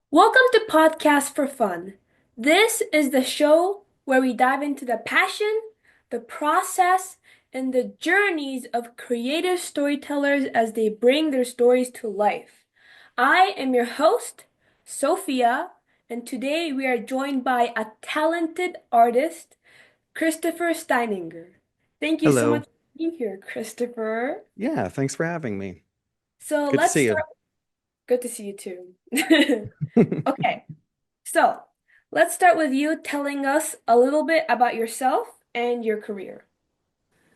Welcome to Podcast for Fun. This is the show where we dive into the passion, the process, and the journeys of creative storytellers as they bring their stories to life. I am your host, Sophia, and today we are joined by a talented artist, Christopher Steininger. Thank you so much Hello. for being here, Christopher. Yeah, thanks for having me. So Good to let's see start. you. Good to see you too. Okay. So, let's start with you telling us a little bit about yourself and your career.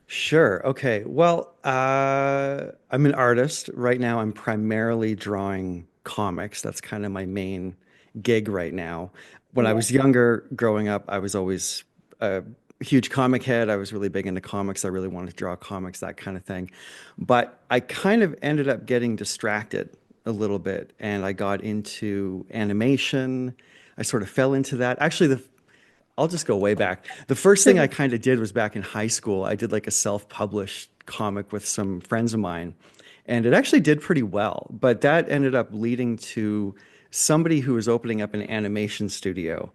Sure. Okay. Well, I'm an artist. Right now, I'm primarily drawing comics. That's kind of my main gig right now. When I Yeah. was younger, growing up, I was always a huge comic head. I was really big into comics. I really wanted to draw comics, that kind of thing. But I kind of ended up getting distracted a little bit, and I got into animation. I sort of fell into that. Actually, I'll just go way back. The first thing I kind of did was back in high school. I did like a self-published comic with some friends of mine, and it actually did pretty well. But that ended up leading to somebody who was opening up an animation studio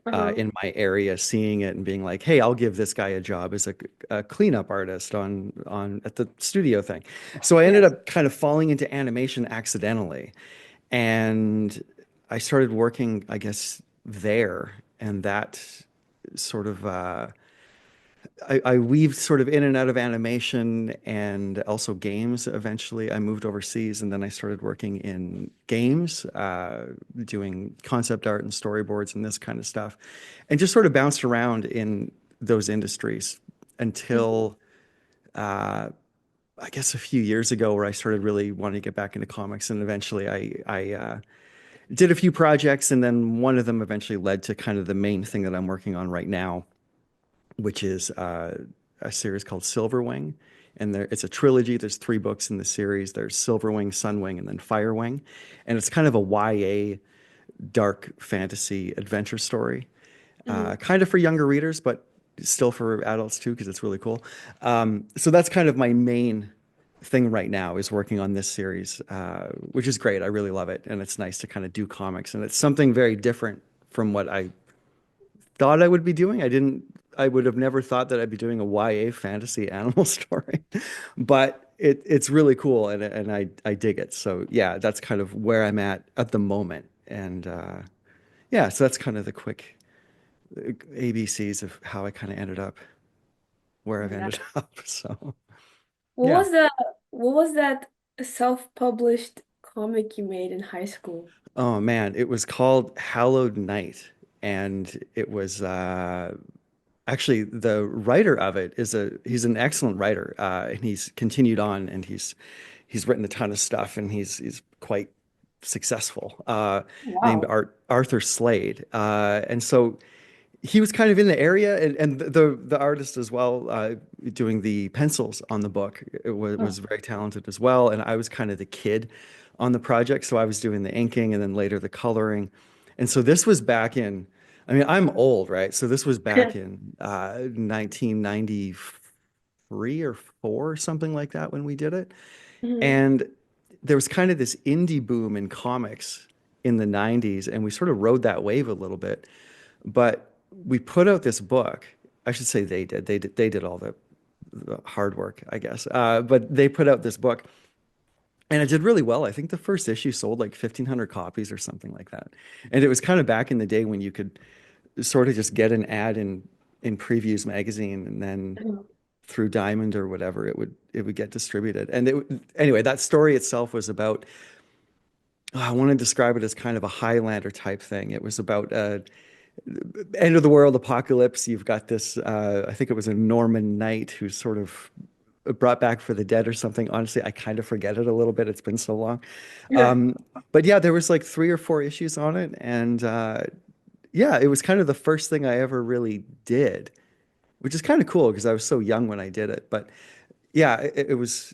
Uh-huh. in my area, seeing it and being like, "Hey, I'll give this guy a job as a cleanup artist on at the studio thing." So I ended Yes. up kind of falling into animation accidentally, and I started working, I guess, there, and that sort of I weaved sort of in and out of animation and also games. Eventually, I moved overseas, and then I started working in games, doing concept art and storyboards and this kind of stuff, and just sort of bounced around in those industries Mhm. until I guess a few years ago, where I started really wanting to get back into comics, and eventually I did a few projects, and then one of them eventually led to kind of the main thing that I'm working on right now, which is a series called Silverwing. And it's a trilogy. There's three books in the series. There's Silverwing, Sunwing, and then Firewing. And it's kind of a YA dark fantasy adventure story, Mhm. kind of for younger readers, but still for adults too, because it's really cool. So that's kind of my main thing right now is working on this series, which is great. I really love it. And it's nice to kind of do comics. And it's something very different from what I thought I would be doing. I would have never thought that I'd be doing a YA fantasy animal story, but it's really cool and I dig it. So yeah, that's kind of where I'm at the moment. And yeah, so that's kind of the quick ABCs of how I kind of ended up where I've Yeah. ended up. So What yeah. was the what was that self-published comic you made in high school? Oh man, it was called Hallowed Night, and it was actually the writer of it is a he's an excellent writer, and he's continued on, and he's written a ton of stuff, and he's quite successful. Named Wow. Arthur Slade, and so he was kind of in the area, and the artist as well, doing the pencils on the book. It was Oh. very talented as well, and I was kind of the kid on the project, so I was doing the inking and then later the coloring. And so this was back in, I mean, I'm old, right? So this was back in 1993 or four, something like that when we did it. Mhm. And there was kind of this indie boom in comics in the 90s, and we sort of rode that wave a little bit. But we put out this book. I should say they did. They did all the hard work, I guess. But they put out this book, and it did really well. I think the first issue sold like 1,500 copies or something like that. And it was kind of back in the day when you could sort of just get an ad in Previews magazine, and then Mhm. through Diamond or whatever, it would get distributed. And anyway, that story itself was about. I want to describe it as kind of a Highlander type thing. It was about end of the world apocalypse. You've got this, I think it was a Norman knight who's sort of brought back for the dead or something. Honestly, I kind of forget it a little bit. It's been so long. Yeah. Um, but yeah, there was like three or four issues on it, and yeah, it was kind of the first thing I ever really did, which is kind of cool because I was so young when I did it. But yeah, it was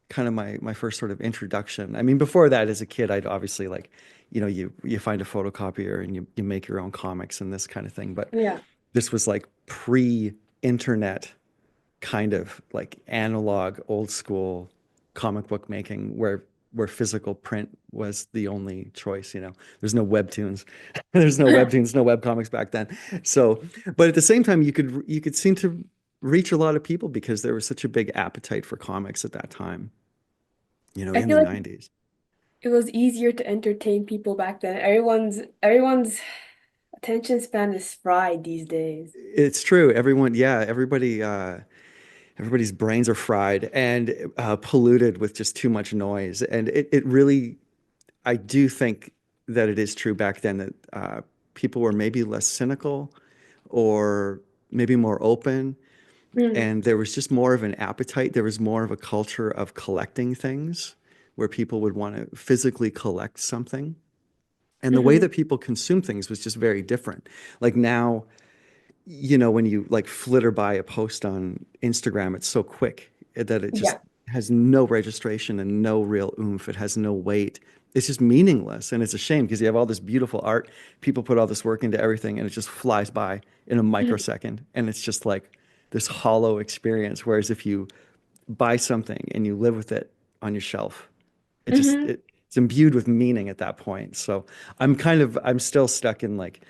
kind of my first sort of introduction. I mean, before that, as a kid, I'd obviously like, you find a photocopier and you make your own comics and this kind of thing. But Yeah. this was like pre-internet kind of like analog, old school comic book making, where where physical print was the only choice, you know. There's no webtoons. There's no webtoons, no webcomics back then. So, but at the same time, you could seem to reach a lot of people because there was such a big appetite for comics at that time, you know, I in feel the like 90s. it was easier to entertain people back then. Everyone's attention span is fried these days. It's true. Everyone, yeah, everybody's brains are fried and polluted with just too much noise. And it really, I do think that it is true back then that people were maybe less cynical or maybe more open. Mm, And there was just more of an appetite. There was more of a culture of collecting things where people would want to physically collect something. And the way hmm. that people consume things was just very different. Like now, you know, when you like flitter by a post on Instagram, it's so quick that it just Yeah. has no registration and no real oomph. It has no weight. It's just meaningless. And it's a shame because you have all this beautiful art. People put all this work into everything and it just flies by in a Mhm. microsecond. And it's just like this hollow experience. Whereas if you buy something and you live with it on your shelf, Hmm. it's imbued with meaning at that point. So I'm still stuck in like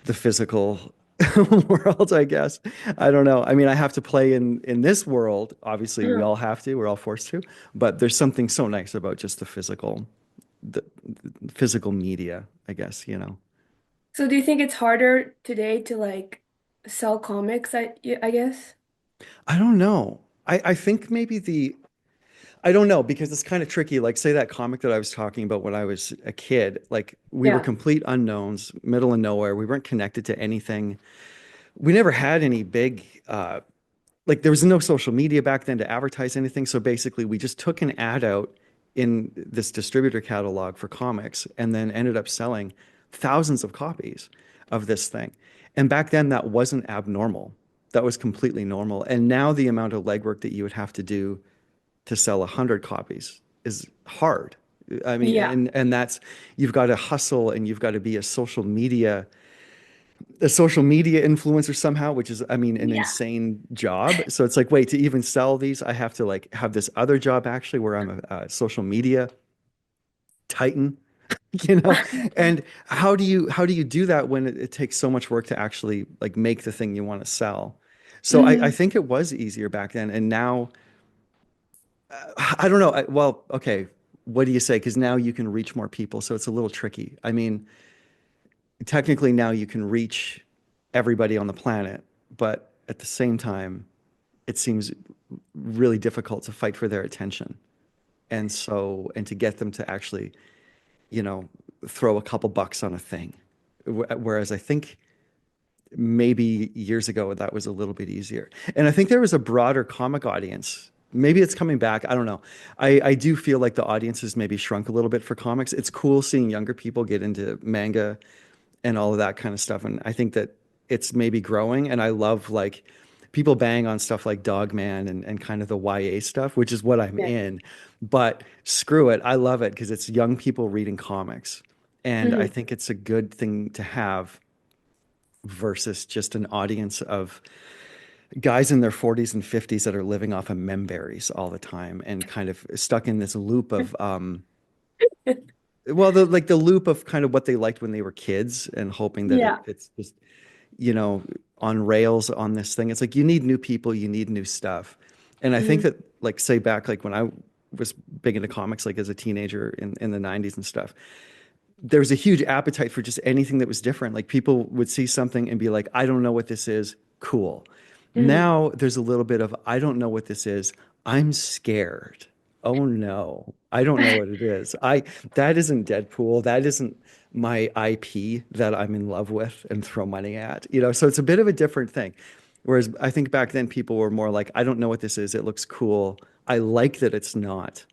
the physical world, I guess. I don't know. I mean, I have to play in this world. Obviously, we all have to. We're all forced to. But there's something so nice about just the physical media, I guess, you know. So do you think it's harder today to like sell comics, I guess? I don't know. I think maybe I don't know because it's kind of tricky. Like, say that comic that I was talking about when I was a kid, like we were Yeah. complete unknowns, middle of nowhere. We weren't connected to anything. We never had any big like there was no social media back then to advertise anything. So basically, we just took an ad out in this distributor catalog for comics and then ended up selling thousands of copies of this thing. And back then, that wasn't abnormal. That was completely normal. And now the amount of legwork that you would have to do to sell 100 copies is hard. I mean, Yeah. and that's you've got to hustle and you've got to be a social media influencer somehow, which is, I mean, an Yeah. insane job. So it's like, wait, to even sell these, I have to like have this other job actually where I'm a social media titan, you know? And how do you do that when it takes so much work to actually like make the thing you want to sell? So I Hmm. think it was easier back then, and now I don't know. Well, okay, what do you say? Because now you can reach more people, so it's a little tricky. I mean, technically now you can reach everybody on the planet, but at the same time, it seems really difficult to fight for their attention. And to get them to actually, you know, throw a couple bucks on a thing. Whereas I think maybe years ago that was a little bit easier. And I think there was a broader comic audience. Maybe it's coming back. I don't know. I do feel like the audience has maybe shrunk a little bit for comics. It's cool seeing younger people get into manga and all of that kind of stuff. And I think that it's maybe growing. And I love like people bang on stuff like Dog Man and kind of the YA stuff, which is what I'm Yeah. in. But screw it. I love it because it's young people reading comics. And I Hmm. think it's a good thing to have versus just an audience of guys in their 40s and 50s that are living off of memberries all the time and kind of stuck in this loop of well, the loop of kind of what they liked when they were kids and hoping that Yeah. it's just, you know, on rails on this thing. It's like you need new people, you need new stuff. And I think Hmm. that like say back like when I was big into comics like as a teenager in the 90s and stuff, there was a huge appetite for just anything that was different. Like people would see something and be like, I don't know what this is. Cool. Hmm. Now there's a little bit of, I don't know what this is. I'm scared. Oh no, I don't know what it is. That isn't Deadpool. That isn't my IP that I'm in love with and throw money at. You know, so it's a bit of a different thing. Whereas I think back then people were more like, I don't know what this is. It looks cool. I like that it's not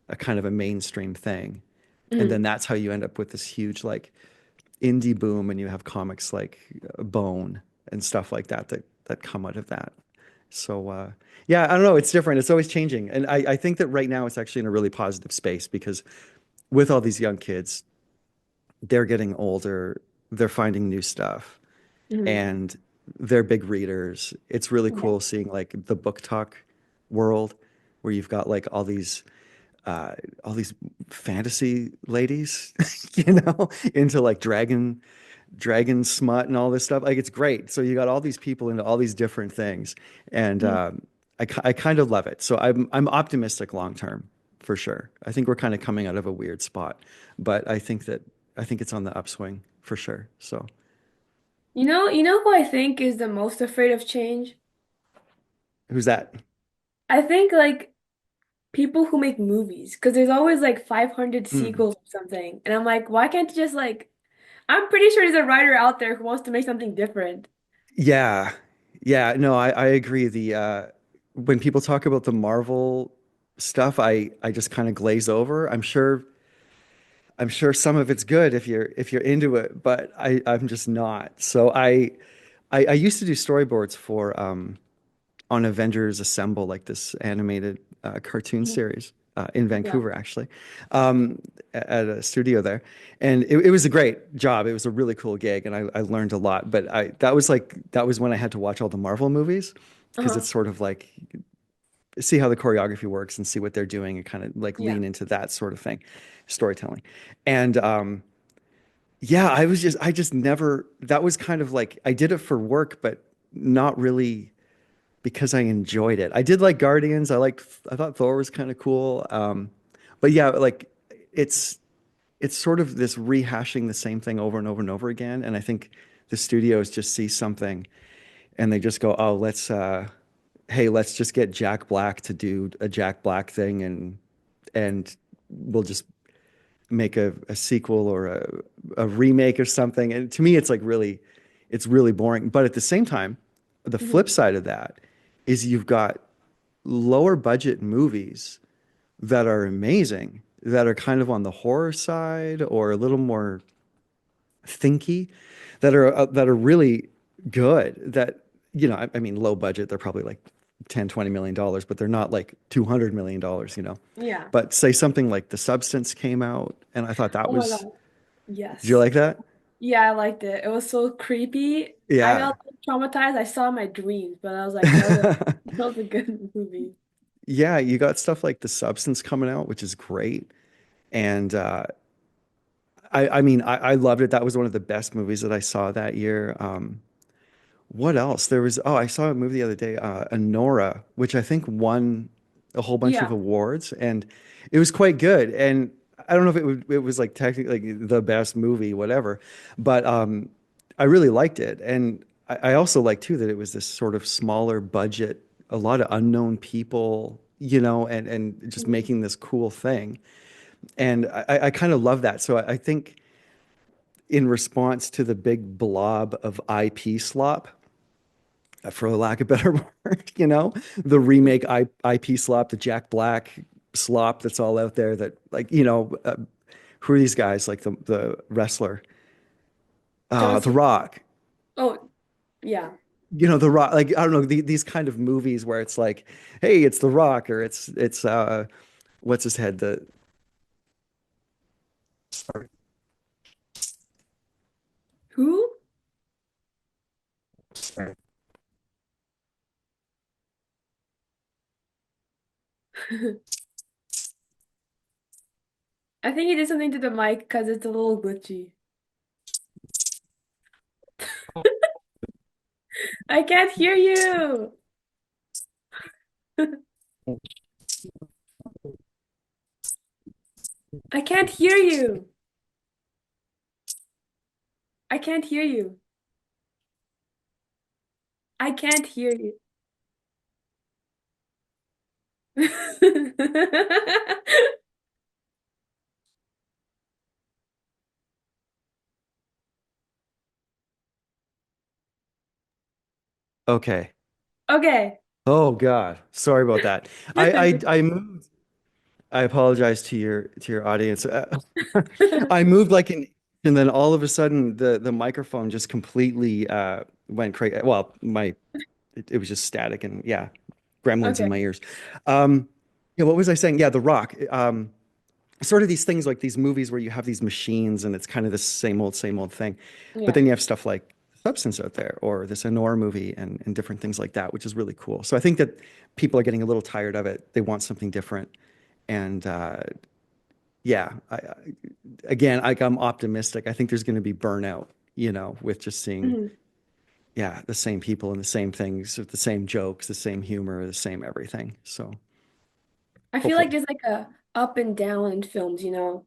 a kind of a mainstream thing. And Hmm. then that's how you end up with this huge like indie boom and you have comics like Bone and stuff like that come out of that. So yeah, I don't know, it's different. It's always changing. And I think that right now it's actually in a really positive space because with all these young kids, they're getting older, they're finding new stuff Hmm. and they're big readers. It's really Yeah. cool seeing like the book talk world where you've got like all these uh, all these fantasy ladies, you know, into like dragon smut and all this stuff. Like it's great. So you got all these people into all these different things, and Mhm. I kind of love it. So I'm optimistic long term for sure. I think we're kind of coming out of a weird spot, but I think it's on the upswing for sure. So You know who I think is the most afraid of change? who's that? I think like people who make movies, because there's always like 500 Mm. sequels or something. And I'm like, why can't you just like, I'm pretty sure there's a writer out there who wants to make something different. Yeah. Yeah, no, I agree. The when people talk about the Marvel stuff, I just kind of glaze over. I'm sure some of it's good if you're into it, but I'm just not. So I used to do storyboards for on Avengers Assemble, like this animated cartoon Mhm. series in Yeah. Vancouver, actually, at a studio there, and it was a great job. It was a really cool gig, and I learned a lot. But I that was when I had to watch all the Marvel movies because Uh-huh. it's sort of like see how the choreography works and see what they're doing and kind of like Yeah. lean into that sort of thing, storytelling. And yeah, I just never, that was kind of like, I did it for work, but not really because I enjoyed it. I did like Guardians. I thought Thor was kind of cool. But yeah, like it's, it's sort of this rehashing the same thing over and over and over again. And I think the studios just see something and they just go, oh, hey, let's just get Jack Black to do a Jack Black thing and we'll just make a sequel or a remake or something. And to me, it's really boring. But at the same time, the flip Mhm. side of that is you've got lower budget movies that are amazing, that are kind of on the horror side or a little more thinky, that are really good. That you know, I mean, low budget. They're probably like 10, $20 million, but they're not like $200 million. You know, Yeah. but say something like The Substance came out, and I thought that Oh my was. God. Did you Yes. like that? Yeah, I liked it. It was so creepy. I Yeah. got traumatized. I saw my dreams, but I was like, that was that was a good movie. Yeah, you got stuff like The Substance coming out, which is great. And I mean, I loved it. That was one of the best movies that I saw that year. What else? There was, oh, I saw a movie the other day, Anora, which I think won a whole bunch of Yeah. awards, and it was quite good. And I don't know if it was like technically like the best movie, whatever, but I really liked it. And I also like too that it was this sort of smaller budget, a lot of unknown people, you know, and just Mhm. making this cool thing. And I kind of love that. So I think in response to the big blob of IP slop, for lack of a better word, you know, the remake IP slop, the Jack Black slop that's all out there that like, you know, who are these guys? Like the wrestler, John The Cena. Rock, Oh, yeah. you know, The Rock, like, I don't know, these kind of movies where it's like, hey, it's The Rock or what's his head? Who? I think he did something to the mic because it's a little glitchy. I can't hear you. I can't hear you. I can't hear you. I can't hear you. Okay. Okay. Oh God. Sorry about that. I moved. I apologize to your audience. I moved like an, and then all of a sudden the microphone just completely went crazy. Well, it was just static and yeah, gremlins in Okay. my ears. Yeah, what was I saying? Yeah, The Rock. Sort of these things like these movies where you have these machines and it's kind of the same old thing. But Yeah. then you have stuff like Substance out there or this Honor movie and different things like that, which is really cool. So I think that people are getting a little tired of it. They want something different. And yeah, again, like I'm optimistic. I think there's going to be burnout, with just seeing, Mhm. yeah, the same people and the same things, the same jokes, the same humor, the same everything. So I feel like hopefully. there's like a up and down in films, you know.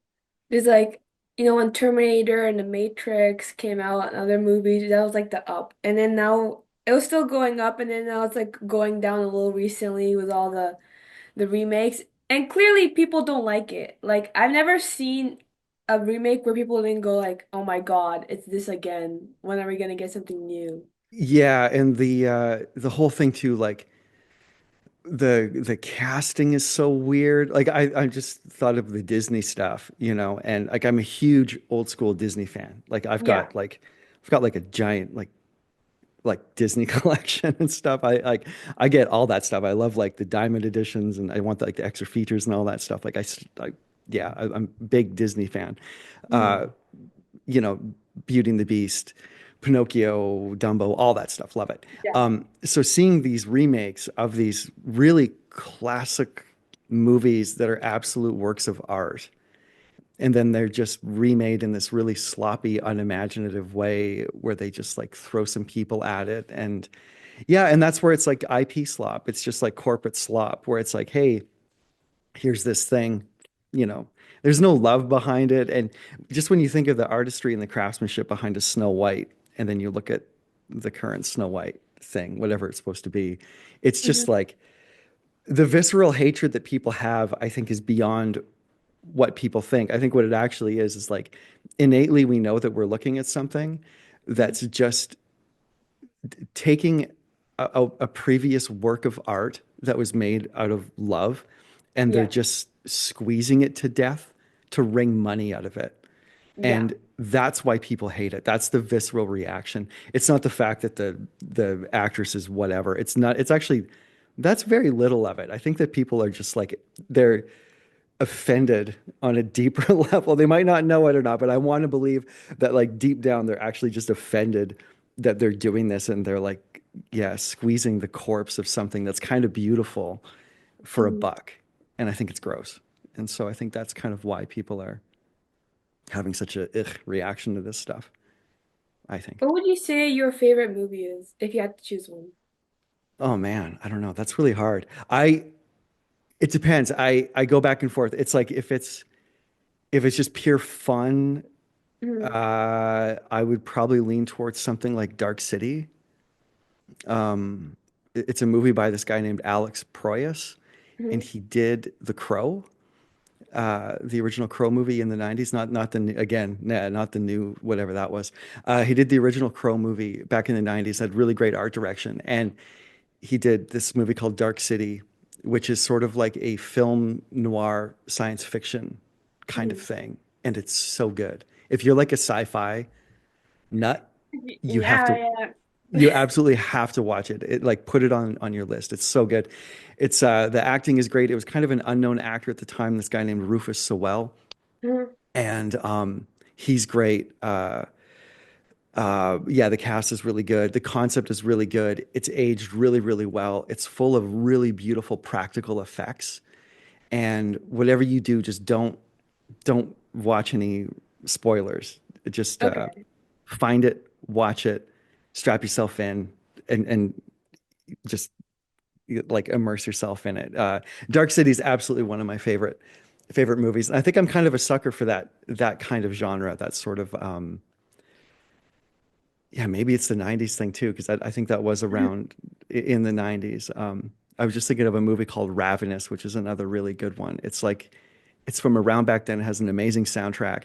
There's like, you know, when Terminator and The Matrix came out and other movies, that was like the up. And then now it was still going up and then now it's like going down a little recently with all the remakes. And clearly people don't like it. Like I've never seen a remake where people didn't go like, "Oh my God, it's this again. When are we gonna get something new?" Yeah, and the whole thing too, like the casting is so weird. Like I just thought of the Disney stuff, and like I'm a huge old school Disney fan. Like Yeah. I've got like a giant like Disney collection and stuff. I get all that stuff. I love like the diamond editions and I want like the extra features and all that stuff. Yeah, I'm a big Disney fan. Mhm. Uh, you know, Beauty and the Beast, Pinocchio, Dumbo, all that stuff. Love it. Yeah. So seeing these remakes of these really classic movies that are absolute works of art, and then they're just remade in this really sloppy, unimaginative way where they just like throw some people at it. And yeah, and that's where it's like IP slop. It's just like corporate slop where it's like, hey, here's this thing, you know, there's no love behind it. And just when you think of the artistry and the craftsmanship behind a Snow White, and then you look at the current Snow White thing, whatever it's supposed to be, it's just Mhm. like the visceral hatred that people have, I think, is beyond what people think. I think what it actually is like innately we know that we're looking at something Mhm. that's just taking a previous work of art that was made out of love and they're Yeah. just squeezing it to death to wring money out of it. Yeah. And that's why people hate it. That's the visceral reaction. It's not the fact that the actress is whatever. It's not, it's actually that's very little of it. I think that people are just like they're offended on a deeper level. They might not know it or not, but I want to believe that like deep down they're actually just offended that they're doing this and they're like, yeah, squeezing the corpse of something that's kind of beautiful for a Mhm. buck. And I think it's gross. And so I think that's kind of why people are having such a ugh reaction to this stuff, I think. What would you say your favorite movie is if you had to choose one? Oh man, I don't know. That's really hard. It depends. I go back and forth. It's like if it's just pure fun, Mhm. I would probably lean towards something like Dark City. It's a movie by this guy named Alex Proyas, and Mhm. he did The Crow, the original Crow movie in the 90s. Again, nah, not the new whatever that was. He did the original Crow movie back in the 90s. Had really great art direction, and he did this movie called Dark City, which is sort of like a film noir science fiction kind of Mhm. thing, and it's so good. If you're like a sci-fi nut, you have Yeah, to yeah. you absolutely have to watch it. It like put it on your list. It's so good. It's the acting is great. It was kind of an unknown actor at the time, this guy named Rufus Sewell, Mhm. and he's great. Yeah, the cast is really good. The concept is really good. It's aged really, really well. It's full of really beautiful practical effects. And whatever you do, just don't watch any spoilers. Just Okay. find it, watch it, strap yourself in, and just like immerse yourself in it. Dark City is absolutely one of my favorite movies. I think I'm kind of a sucker for that kind of genre. That sort of yeah, maybe it's the 90s thing too, because I think that was Mhm. around in the 90s. I was just thinking of a movie called Ravenous, which is another really good one. It's from around back then. It has an amazing soundtrack,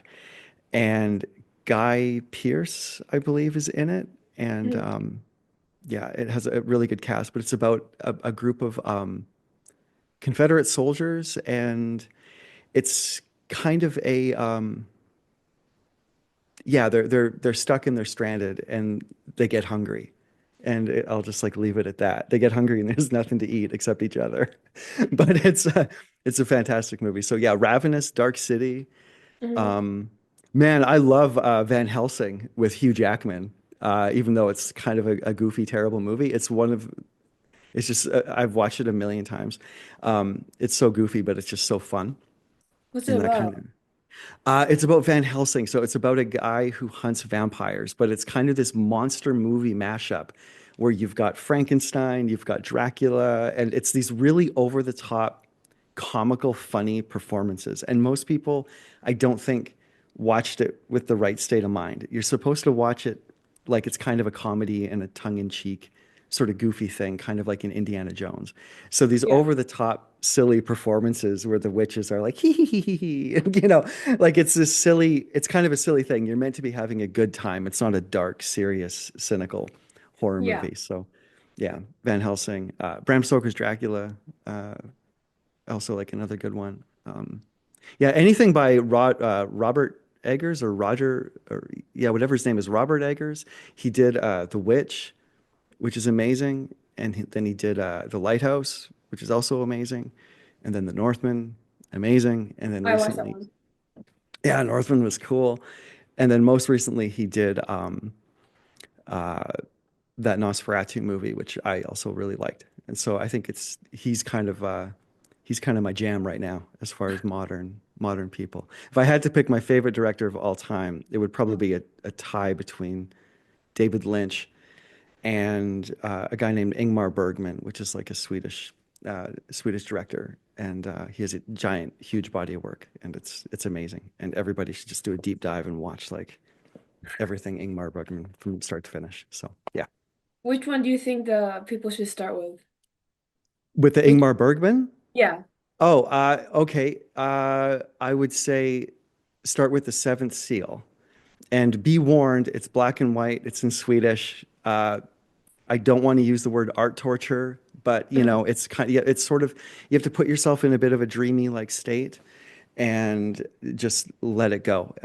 and Guy Pearce, I believe, is in it. And Mhm. yeah, it has a really good cast, but it's about a group of Confederate soldiers, and it's kind of a yeah, they're stuck and they're stranded and they get hungry. And I'll just like leave it at that. They get hungry and there's nothing to eat except each other. But it's a fantastic movie. So yeah, Ravenous, Dark City. Mhm. Um, man, I love Van Helsing with Hugh Jackman. Even though it's kind of a goofy, terrible movie, It's just I've watched it a million times. It's so goofy, but it's just so fun. What's it And that kind of about? it's about Van Helsing. So it's about a guy who hunts vampires, but it's kind of this monster movie mashup where you've got Frankenstein, you've got Dracula, and it's these really over the top, comical, funny performances. And most people, I don't think, watched it with the right state of mind. You're supposed to watch it like it's kind of a comedy and a tongue-in-cheek sort of goofy thing, kind of like in Indiana Jones. So these Yeah. over the top silly performances where the witches are like hee hee hee hee hee, and you know, like it's this silly, it's kind of a silly thing. You're meant to be having a good time. It's not a dark, serious, cynical horror Yeah. movie. So yeah, Van Helsing, Bram Stoker's Dracula, uh, also like another good one. Yeah, anything by Robert Eggers or Roger, or yeah, whatever his name is, Robert Eggers. He did The Witch, which is amazing. And then he did The Lighthouse, which is also amazing. And then The Northman, amazing. And then I watched that recently, one. yeah, Northman was cool. And then most recently, he did uh, that Nosferatu movie, which I also really liked. And so I think he's kind of my jam right now as far as modern people. If I had to pick my favorite director of all time, it would probably be a tie between David Lynch and a guy named Ingmar Bergman, which is like a Swedish director, and he has a giant, huge body of work, and it's amazing. And everybody should just do a deep dive and watch like everything Ingmar Bergman from start to finish. So yeah, Which one do you think the people should start with? with the Which, Ingmar Bergman. yeah. Oh, okay. I would say start with the Seventh Seal, and be warned, it's black and white. It's in Swedish. I don't want to use the word art torture, but you know, it's kind of, yeah, it's sort of, you have to put yourself in a bit of a dreamy like state and just let it go.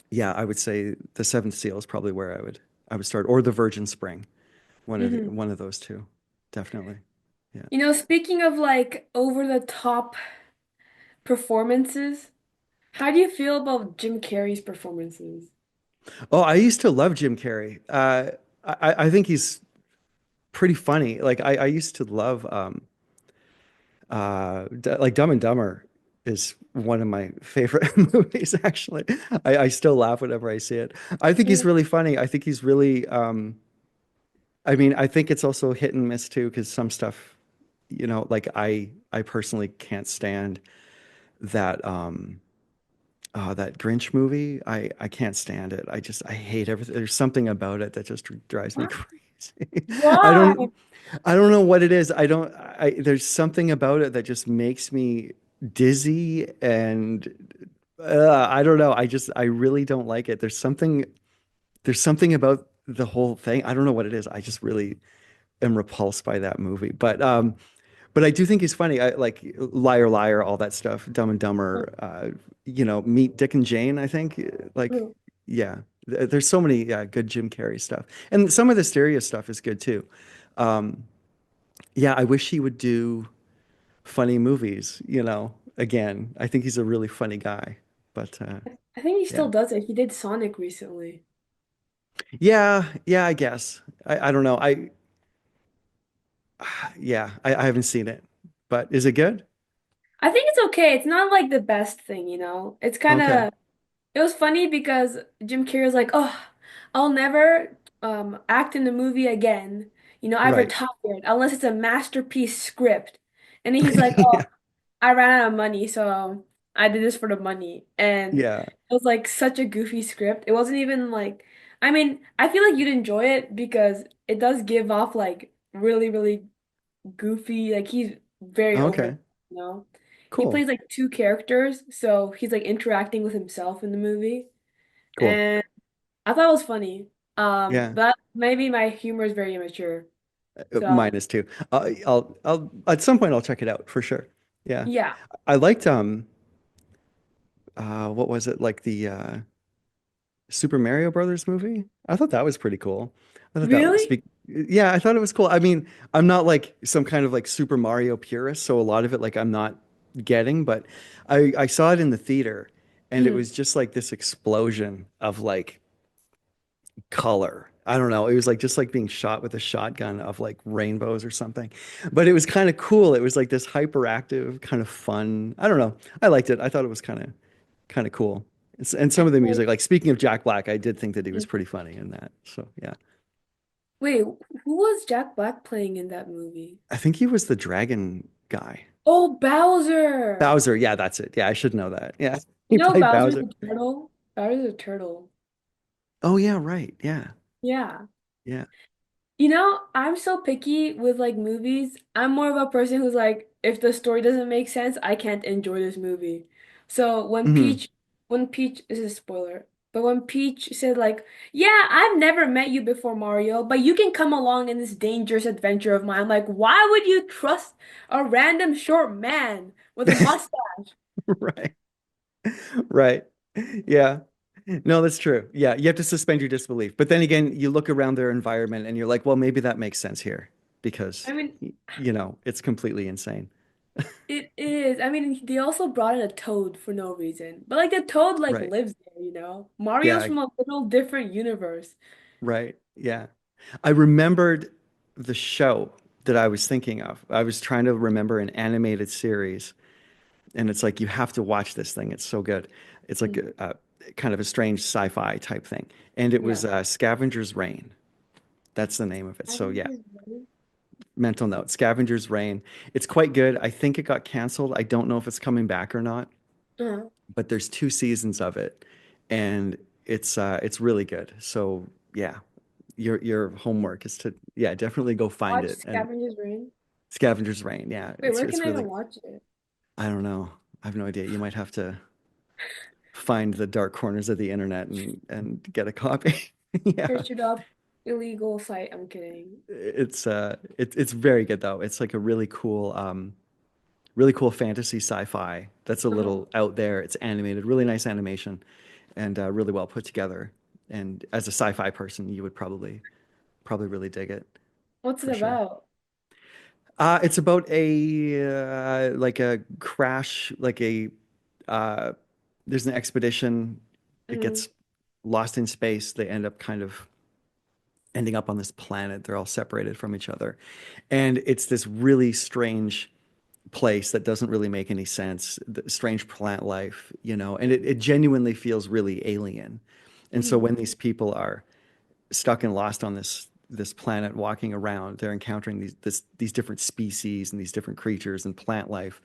Yeah, I would say the Seventh Seal is probably where I would start, or the Virgin Spring, Hmm. one of those two, definitely. Yeah. Speaking of like over the top performances, how do you feel about Jim Carrey's performances? Oh, I used to love Jim Carrey. I think he's pretty funny. Like I used to love like Dumb and Dumber is one of my favorite movies, actually. I still laugh whenever I see it. I think he's Mhm. really funny. I think he's really, I mean, I think it's also hit and miss too, because some stuff, you know, like I personally can't stand that, that Grinch movie. I can't stand it. I hate everything. There's something about it that just drives me What? crazy. I Why? don't, I don't know what it is. There's something about it that just makes me dizzy and I don't know. I really don't like it. There's something about the whole thing. I don't know what it is. I just really am repulsed by that movie. But I do think he's funny. I like Liar Liar, all that stuff, Dumb and Dumber, you know, Meet Dick and Jane, I think. Like, Mhm. yeah. There's so many good Jim Carrey stuff. And some of the stereo stuff is good too. Um, yeah, I wish he would do funny movies, you know, again. I think he's a really funny guy. But I think he yeah. still does it. He did Sonic recently. Yeah, I guess. I don't know. I haven't seen it. But is it good? I think it's okay. It's not like the best thing, It's kind Okay. of it was funny because Jim Carrey was like, "Oh, I'll never act in the movie again. I've Right. retired unless it's a masterpiece script." And then he's like, "Oh, Yeah. I ran out of money, so I did this for the money." And Yeah. it was like such a goofy script. It wasn't even like I mean, I feel like you'd enjoy it because it does give off like really, really goofy. Like he's very over, Okay. the you know. He Cool. plays like two characters, so he's like interacting with himself in the movie. Cool. And I thought it was funny. Yeah. But maybe my humor is very immature. So Mine is too. At some point I'll check it out for sure. Yeah. yeah. I liked what was it like the Super Mario Brothers movie? I thought that was pretty cool. I thought that Really? speak Yeah, I thought it was cool. I mean, I'm not like some kind of like Super Mario purist, so a lot of it like I'm not getting, but I saw it in the theater and it Mhm. was just like this explosion of like color I don't know. It was like just like being shot with a shotgun of like rainbows or something. But it was kind of cool. It was like this hyperactive, kind of fun. I don't know. I liked it. I thought it was kind of cool. And some And of the like, music, like speaking of Jack Black, I did think that he was pretty funny in that. So yeah. wait, who was Jack Black playing in that movie? I think he was the dragon guy. Oh, Bowser. Bowser. Yeah, that's it. Yeah, I should know that. Yeah. You He know played Bowser's Bowser. a turtle? Bowser's a turtle. Oh yeah, right. Yeah. Yeah. Yeah. You know, I'm so picky with like movies. I'm more of a person who's like, if the story doesn't make sense, I can't enjoy this movie. So Hmm. when Peach, this is a spoiler, but when Peach said like, yeah, I've never met you before, Mario, but you can come along in this dangerous adventure of mine. I'm like, why would you trust a random short man with a mustache? Right. Right. Yeah. No, that's true. Yeah, you have to suspend your disbelief. But then again, you look around their environment and you're like, well, maybe that makes sense here because, I mean, it's completely insane. it is. I mean, they also brought in a toad for no reason. But like the toad like Right. lives there, you know? Mario's Yeah, from a little different universe. right. Yeah. I remembered the show that I was thinking of. I was trying to remember an animated series, and it's like you have to watch this thing. It's so good. It's like Mm. kind of a strange sci-fi type thing. And it was Yeah. Scavenger's Reign. That's the name of it. So yeah, Avengers, right? mental note, Scavenger's Reign. It's quite good. I think it got canceled. I don't know if it's coming back or not, Uh-huh. but there's two seasons of it, and it's really good. So yeah, your homework is to yeah definitely go find Watch it. And Scavengers Reign. Scavenger's Reign, yeah, Wait, where can it's I even really. watch it? I don't know. I have no idea. You might have to find the dark corners of the internet and get a copy. Yeah. Search it up. Illegal site. I'm kidding. It's very good though. It's like a really cool fantasy sci-fi that's a Uh-huh. little out there. It's animated, really nice animation, and really well put together. And as a sci-fi person, you would probably really dig it What's it for sure. about? It's about a like a crash, like a uh, there's an expedition. It Mm-hmm. gets lost in space. They end up kind of ending up on this planet. They're all separated from each other, and it's this really strange place that doesn't really make any sense. The strange plant life, and it genuinely feels really alien. And so Mm-hmm. when these people are stuck and lost on this planet walking around, they're encountering these different species and these different creatures and plant life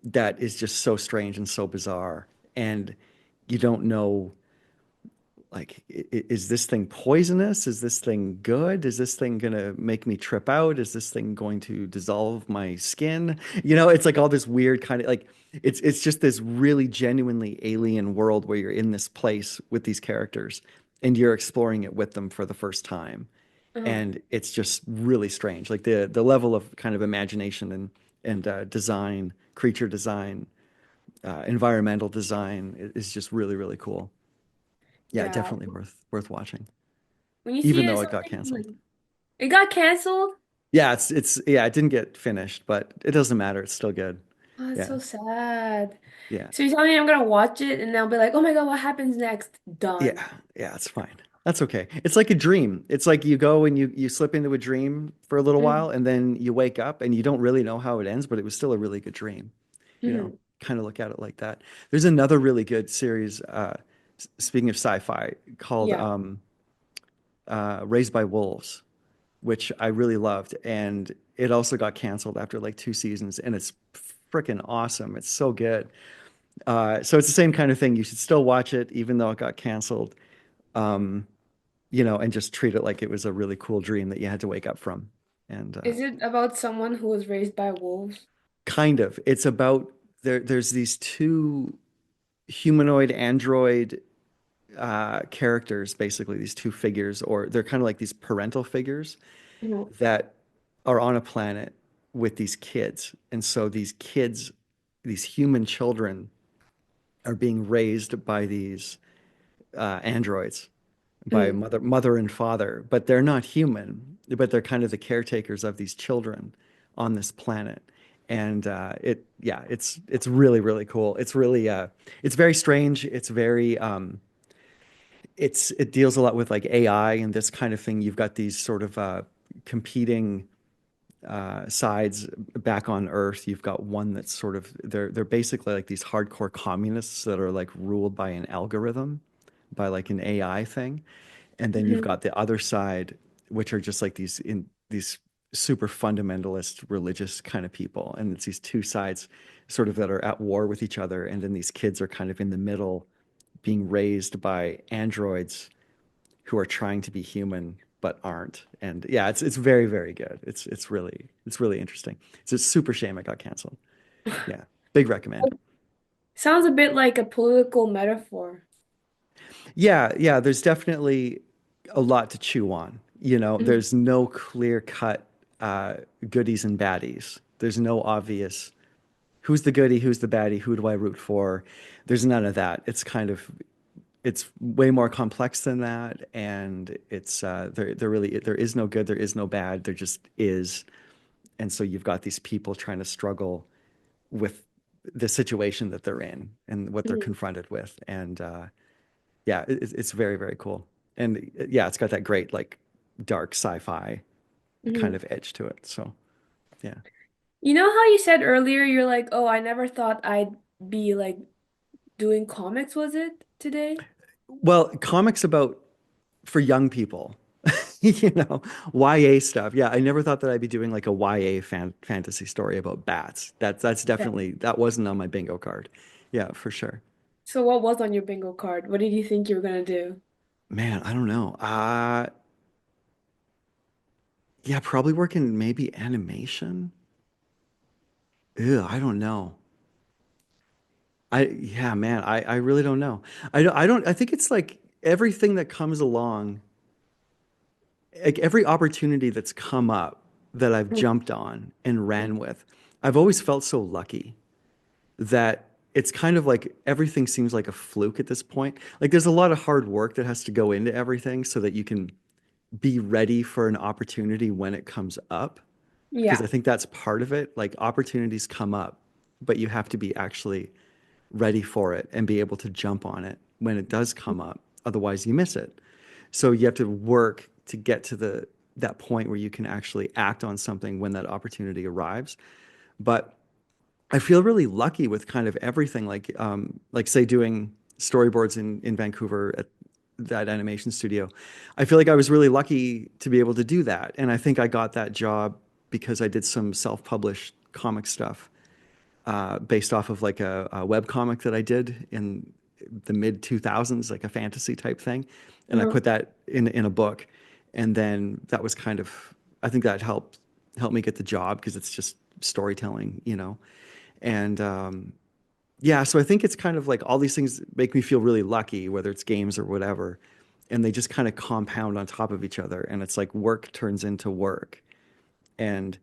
that is just so strange and so bizarre. And you don't know, like, is this thing poisonous? Is this thing good? Is this thing gonna make me trip out? Is this thing going to dissolve my skin? It's like all this weird kind of like it's just this really genuinely alien world where you're in this place with these characters and you're exploring it with them for the first time. Uh-huh. And it's just really strange. Like the level of kind of imagination and design, creature design, environmental design is just really, really cool. Yeah, Yeah. definitely worth watching, When you see even it, though it got something like canceled. it got canceled. Yeah, yeah, it didn't get finished, but it doesn't matter. It's still good. Oh, it's Yeah. so sad. Yeah. So you're telling me I'm gonna watch it and I'll be like, oh my God, what happens next? Done. Yeah. Yeah, it's fine. That's okay. It's like a dream. It's like you go and you slip into a dream for a little while and then you wake up and you don't really know how it ends, but it was still a really good dream. You know, Mm-hmm. kind of look at it like that. There's another really good series, speaking of sci-fi, called Yeah. Raised by Wolves, which I really loved. And it also got canceled after like two seasons, and it's freaking awesome. It's so good. So it's the same kind of thing. You should still watch it, even though it got canceled, and just treat it like it was a really cool dream that you had to wake up from. And Is it about someone who was raised by wolves? kind of, it's about there's these two humanoid android characters, basically these two figures, or they're kind of like these parental figures Mhm. that are on a planet with these kids. And so these kids, these human children, are being raised by these androids, by Mm. mother and father, but they're not human, but they're kind of the caretakers of these children on this planet. And yeah, it's really, really cool. It's really, it's very strange. It's very, it deals a lot with like AI and this kind of thing. You've got these sort of competing sides back on Earth. You've got one that's sort of they're basically like these hardcore communists that are like ruled by an algorithm, by like an AI thing. And then you've Hmm. got the other side, which are just like these super fundamentalist religious kind of people. And it's these two sides sort of that are at war with each other. And then these kids are kind of in the middle being raised by androids who are trying to be human but aren't. And yeah, it's very, very good. It's really interesting. It's a super shame it got canceled. Yeah. Big recommend. Sounds a bit like a political metaphor. Yeah, yeah, there's definitely a lot to chew on. You know, Mhm. there's no clear cut uh, goodies and baddies. There's no obvious who's the goodie, who's the baddie, who do I root for. There's none of that. It's way more complex than that, and there really there is no good, there is no bad, there just is. And so you've got these people trying to struggle with the situation that they're in and what they're Mhm. confronted with, and yeah, it's very, very cool. And yeah, it's got that great like dark sci-fi kind Mhm. of edge to it. So yeah. You know how you said earlier, you're like, oh, I never thought I'd be like doing comics, was it today? Well, comics about for young people, you know, YA stuff. Yeah, I never thought that I'd be doing like a YA fantasy story about bats. That's Yeah. definitely that wasn't on my bingo card. Yeah, for sure. So what was on your bingo card? What did you think you were gonna do? Man, I don't know. Yeah, probably working maybe animation. Ew, I don't know. Yeah, man, I really don't know. I think it's like everything that comes along, like every opportunity that's come up that I've Mhm. jumped on and ran with, I've always felt so lucky that it's kind of like everything seems like a fluke at this point. Like there's a lot of hard work that has to go into everything so that you can be ready for an opportunity when it comes up. Because Yeah. I think that's part of it. Like opportunities come up, but you have to be actually ready for it and be able to jump on it when it does come up. Otherwise, you miss it. So you have to work to get to the that point where you can actually act on something when that opportunity arrives. But I feel really lucky with kind of everything, like say doing storyboards in Vancouver at that animation studio. I feel like I was really lucky to be able to do that, and I think I got that job because I did some self-published comic stuff based off of like a web comic that I did in the mid 2000s, like a fantasy type thing, and I Uh-huh. put that in a book, and then that was kind of I think that helped me get the job because it's just storytelling, you know, and yeah, so I think it's kind of like all these things make me feel really lucky, whether it's games or whatever, and they just kind of compound on top of each other, and it's like work turns into work, and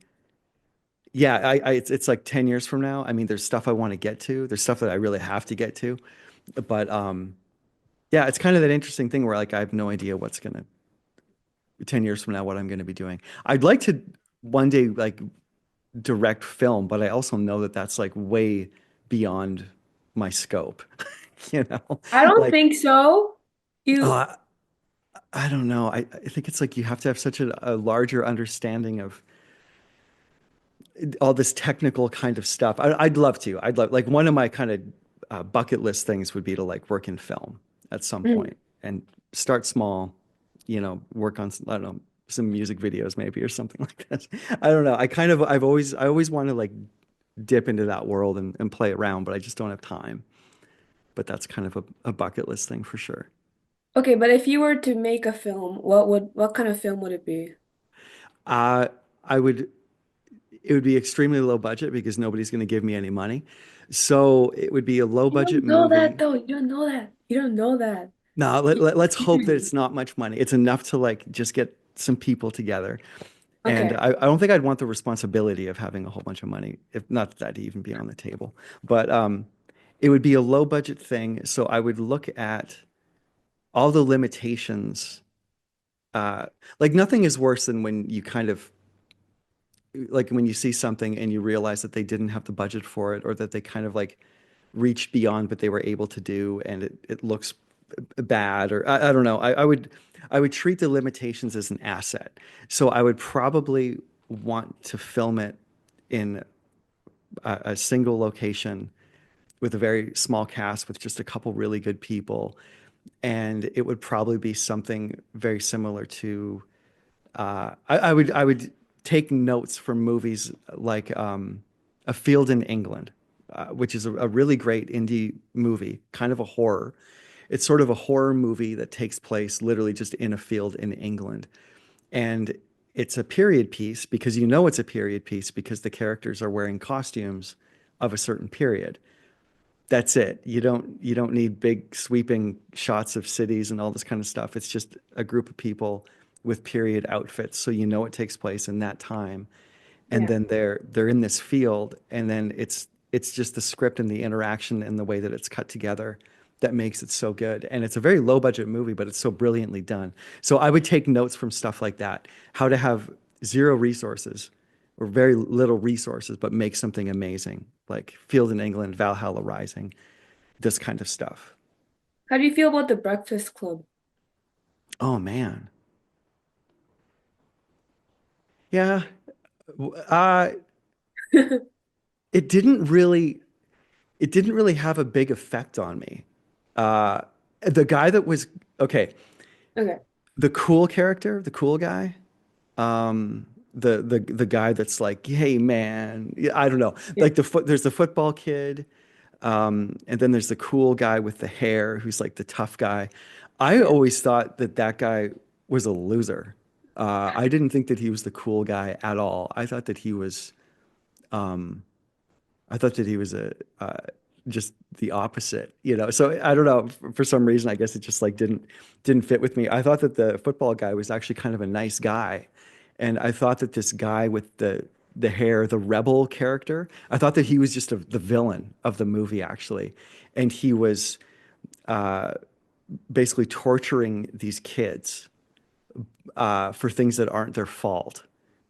yeah, it's like 10 years from now. I mean, there's stuff I want to get to. There's stuff that I really have to get to. But yeah, it's kind of that interesting thing where like I have no idea what's gonna 10 years from now what I'm gonna be doing. I'd like to one day like direct film, but I also know that that's like way beyond my scope. You know, I don't like think so. oh, You, I don't know. I think it's like you have to have such a larger understanding of all this technical kind of stuff. I'd love to. I'd love like one of my kind of bucket list things would be to like work in film at some Mhm. point and start small, you know, work on I don't know some music videos maybe or something like that. I don't know. I always want to like dip into that world and play around, but I just don't have time. But that's kind of a bucket list thing for sure. Okay, but if you were to make a film, what kind of film would it be? Uh, I would it would be extremely low budget because nobody's going to give me any money. So it would be a low You budget don't know that movie. though. You don't know that. You don't know that. No, You let's hope that serious. it's not much money. It's enough to like just get some people together. And Okay. I don't think I'd want the responsibility of having a whole bunch of money, if not that that'd even be on the table. But it would be a low budget thing. So I would look at all the limitations. Uh, like nothing is worse than when you kind of like when you see something and you realize that they didn't have the budget for it or that they kind of like reached beyond what they were able to do and it looks bad, or I don't know. I would treat the limitations as an asset. So I would probably want to film it in a single location with a very small cast with just a couple really good people, and it would probably be something very similar to I would take notes from movies like A Field in England, which is a really great indie movie, kind of a horror. It's sort of a horror movie that takes place literally just in a field in England. And it's a period piece because you know it's a period piece because the characters are wearing costumes of a certain period. That's it. You don't need big sweeping shots of cities and all this kind of stuff. It's just a group of people with period outfits, so you know it takes place in that time. And Yeah. then they're in this field, and then it's just the script and the interaction and the way that it's cut together that makes it so good. And it's a very low budget movie, but it's so brilliantly done. So I would take notes from stuff like that, how to have zero resources or very little resources, but make something amazing, like Field in England, Valhalla Rising, this kind of stuff. How do you feel about the Breakfast Club? Oh man. Yeah. Uh, it didn't really it didn't really have a big effect on me. Uh, the guy that was okay, Okay. the cool character, the cool guy, the guy that's like, hey man, yeah, I don't know, Yeah. like there's the football kid, and then there's the cool guy with the hair who's like the tough guy. I Yeah. always thought that that guy was a loser. I didn't think that he was the cool guy at all. I thought that he was a just the opposite, you know. So I don't know. For some reason, I guess it just like didn't fit with me. I thought that the football guy was actually kind of a nice guy, and I thought that this guy with the hair, the rebel character, I thought that he was just the villain of the movie actually, and he was basically torturing these kids for things that aren't their fault.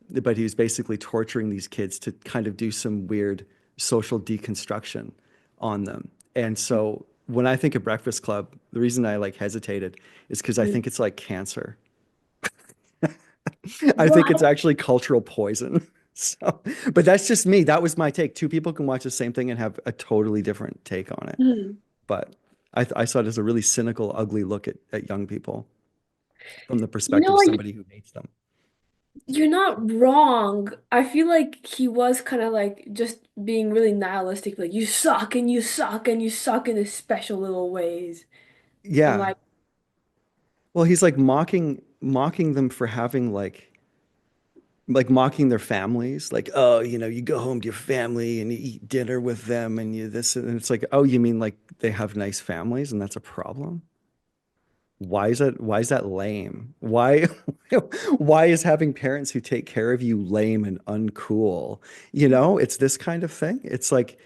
But he was basically torturing these kids to kind of do some weird social deconstruction on them. And so when I think of Breakfast Club, the reason I like hesitated is because I Mm. think it's like cancer. I think it's What? actually cultural poison. So, but that's just me. That was my take. Two people can watch the same thing and have a totally different take on it. Mm. But I saw it as a really cynical, ugly look at young people from the You know perspective of what? somebody who hates them. You're not wrong. I feel like he was kind of like just being really nihilistic, like you suck and you suck and you suck in this special little ways. And Yeah. like, Well, he's like mocking them for having like mocking their families, like, oh, you go home to your family and you eat dinner with them and you this, and it's like, oh, you mean like they have nice families and that's a problem? Why is that lame? Why is having parents who take care of you lame and uncool? It's this kind of thing. It's like,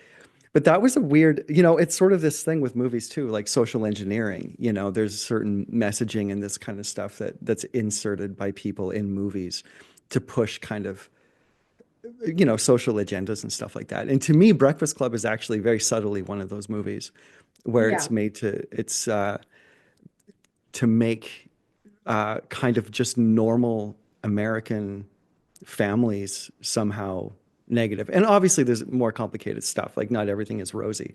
but that was a weird, it's sort of this thing with movies too, like social engineering. There's certain messaging and this kind of stuff that's inserted by people in movies to push kind of social agendas and stuff like that. And to me, Breakfast Club is actually very subtly one of those movies where yeah. it's to make kind of just normal American families somehow negative. And obviously, there's more complicated stuff. Like not everything is rosy,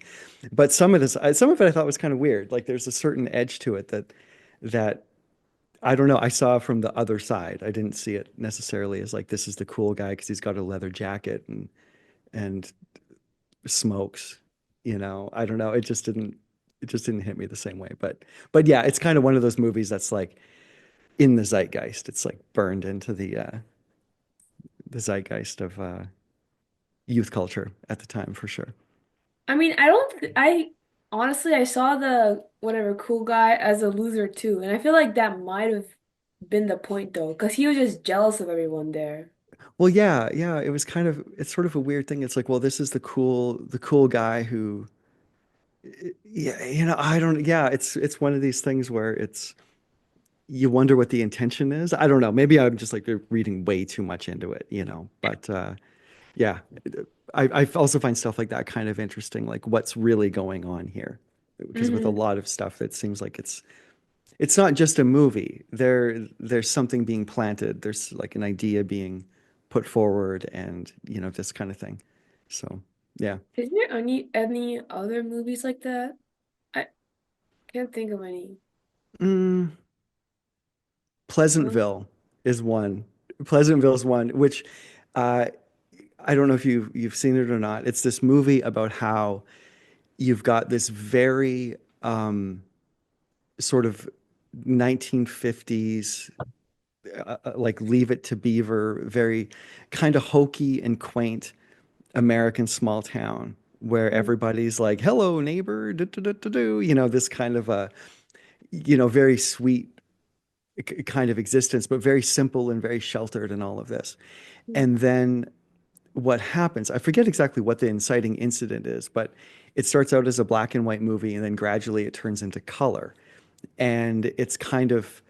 but some of it I thought was kind of weird. Like there's a certain edge to it that I don't know. I saw from the other side. I didn't see it necessarily as like this is the cool guy because he's got a leather jacket and smokes. I don't know. It just didn't hit me the same way. But yeah, it's kind of one of those movies that's like in the zeitgeist. It's like burned into the zeitgeist of youth culture at the time for sure. I mean, I don't, I honestly, I saw the whatever cool guy as a loser too. And I feel like that might have been the point though, because he was just jealous of everyone there. Well, yeah, yeah, it's sort of a weird thing. It's like, well, this is the cool guy who, yeah, I don't, yeah, it's one of these things where you wonder what the intention is. I don't know. Maybe I'm just like reading way too much into it. But yeah, I also find stuff like that kind of interesting, like what's really going on here. because with a Hmm. lot of stuff, it seems like it's not just a movie. There's something being planted. There's like an idea being put forward, and this kind of thing. So yeah. Is there any other movies like that? I can't think of any. Mm, No? Pleasantville is one. Pleasantville is one, which uh, I don't know if you've seen it or not. It's this movie about how you've got this very sort of 1950s like Leave It to Beaver, very kind of hokey and quaint American small town where Mm, everybody's like, "Hello, neighbor," do, this kind of a very sweet kind of existence, but very simple and very sheltered and all of this. mm, And then what happens, I forget exactly what the inciting incident is, but it starts out as a black and white movie and then gradually it turns into color. And it's kind of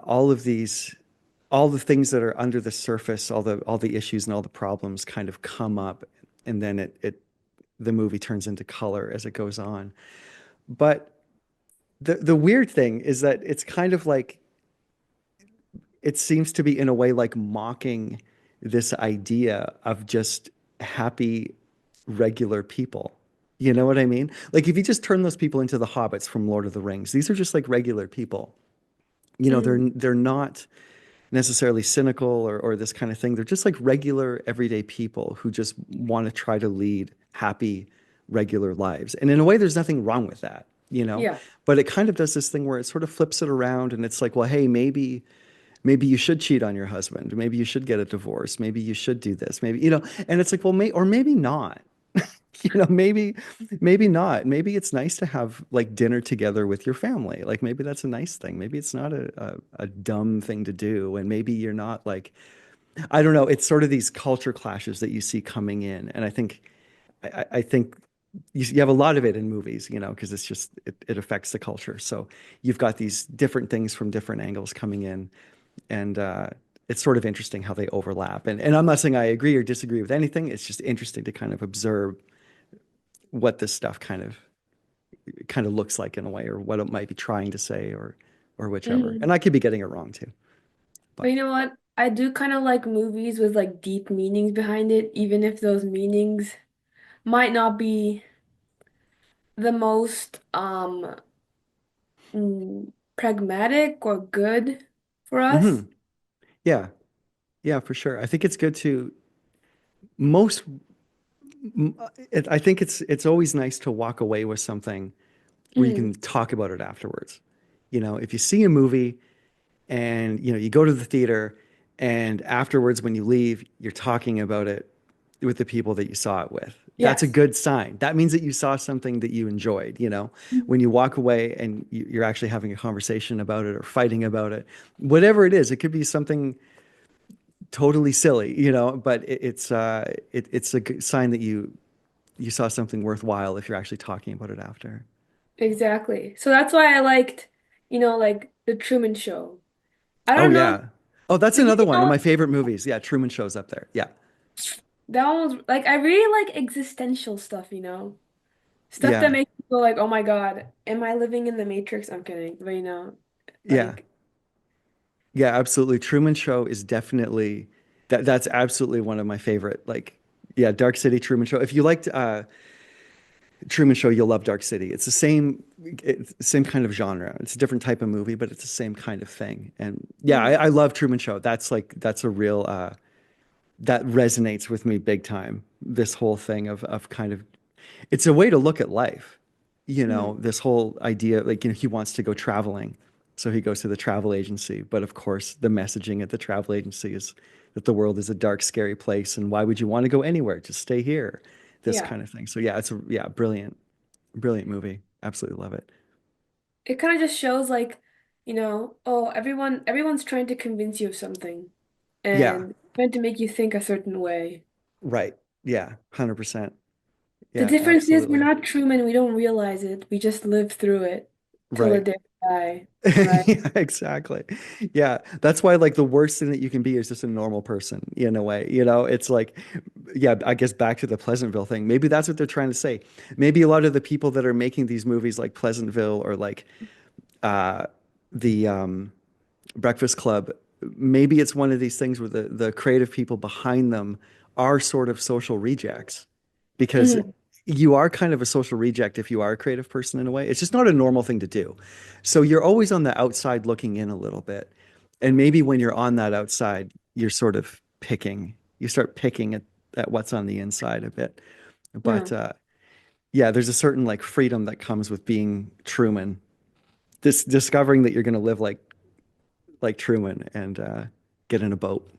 all of these, all the things that are under the surface, all the issues and all the problems kind of come up, and then the movie turns into color as it goes on. But the weird thing is that it's kind of like it seems to be in a way like mocking this idea of just happy, regular people. You know what I mean? Like if you just turn those people into the hobbits from Lord of the Rings, these are just like regular people. mm, They're not necessarily cynical or this kind of thing. They're just like regular, everyday people who just want to try to lead happy, regular lives. And in a way, there's nothing wrong with that. yeah. But it kind of does this thing where it sort of flips it around and it's like, well, hey, maybe you should cheat on your husband. Maybe you should get a divorce. Maybe you should do this. And it's like, well, or maybe not. Maybe not. Maybe it's nice to have like dinner together with your family. Like maybe that's a nice thing. Maybe it's not a dumb thing to do. And maybe you're not like, I don't know. It's sort of these culture clashes that you see coming in. And I think you have a lot of it in movies, because it affects the culture. So you've got these different things from different angles coming in, and it's sort of interesting how they overlap. And I'm not saying I agree or disagree with anything. It's just interesting to kind of observe what this stuff kind of looks like in a way, or what it might be trying to say, or whichever. And Hmm. I could be getting it wrong too. But But you know what? I do kind of like movies with like deep meanings behind it, even if those meanings might not be the most pragmatic or good for us. mhm. Yeah, yeah, for sure. I think it's good to most. I think it's always nice to walk away with something where you Mm, can talk about it afterwards. If you see a movie and you go to the theater and afterwards when you leave, you're talking about it with the people that you saw it with. That's a yes. good sign. That means that you saw something that you enjoyed. When you walk away and you're actually having a conversation about it or fighting about it, whatever it is, it could be something totally silly, but it's a good sign that you saw something worthwhile if you're actually talking about it after. Exactly. So that's why I liked, like The Truman Show. I Oh don't know. yeah. Oh, that's Did you another one of know my favorite movies. Yeah, Truman Show's up there. Yeah. that one was like I really like existential stuff. Stuff that Yeah. makes you go like, oh my God, am I living in the Matrix? I'm kidding. But Yeah. like Yeah, absolutely. Truman Show is definitely that's absolutely one of my favorite. Like, yeah, Dark City, Truman Show. If you liked Truman Show, you'll love Dark City. It's the same kind of genre. It's a different type of movie, but it's the same kind of thing. And yeah, I, mm, I love Truman Show. That's a real that resonates with me big time. This whole thing of kind of it's a way to look at life. mm, This whole idea, like, he wants to go traveling. So he goes to the travel agency. But of course, the messaging at the travel agency is that the world is a dark, scary place. And why would you want to go anywhere? Just stay here. This yeah. kind of thing. So yeah, it's a yeah, brilliant, brilliant movie. Absolutely love it. It kind of just shows like, oh, everyone's trying to convince you of something Yeah, and trying to make you think a certain way. right. Yeah, 100%. The Yeah, difference is we're absolutely. not Truman, we don't realize it. We just live through it till we're Right. there. guy. Right. Yeah, exactly. Yeah, that's why like the worst thing that you can be is just a normal person in a way. It's like, yeah, I guess back to the Pleasantville thing. Maybe that's what they're trying to say. Maybe a lot of the people that are making these movies like Pleasantville or like uh the Breakfast Club, maybe it's one of these things where the creative people behind them are sort of social rejects because Mhm. you are kind of a social reject if you are a creative person in a way. It's just not a normal thing to do. So you're always on the outside looking in a little bit. And maybe when you're on that outside, you're sort of you start picking at what's on the inside a bit. But Hmm. yeah, there's a certain like freedom that comes with being Truman. This discovering that you're going to live like Truman and get in a boat,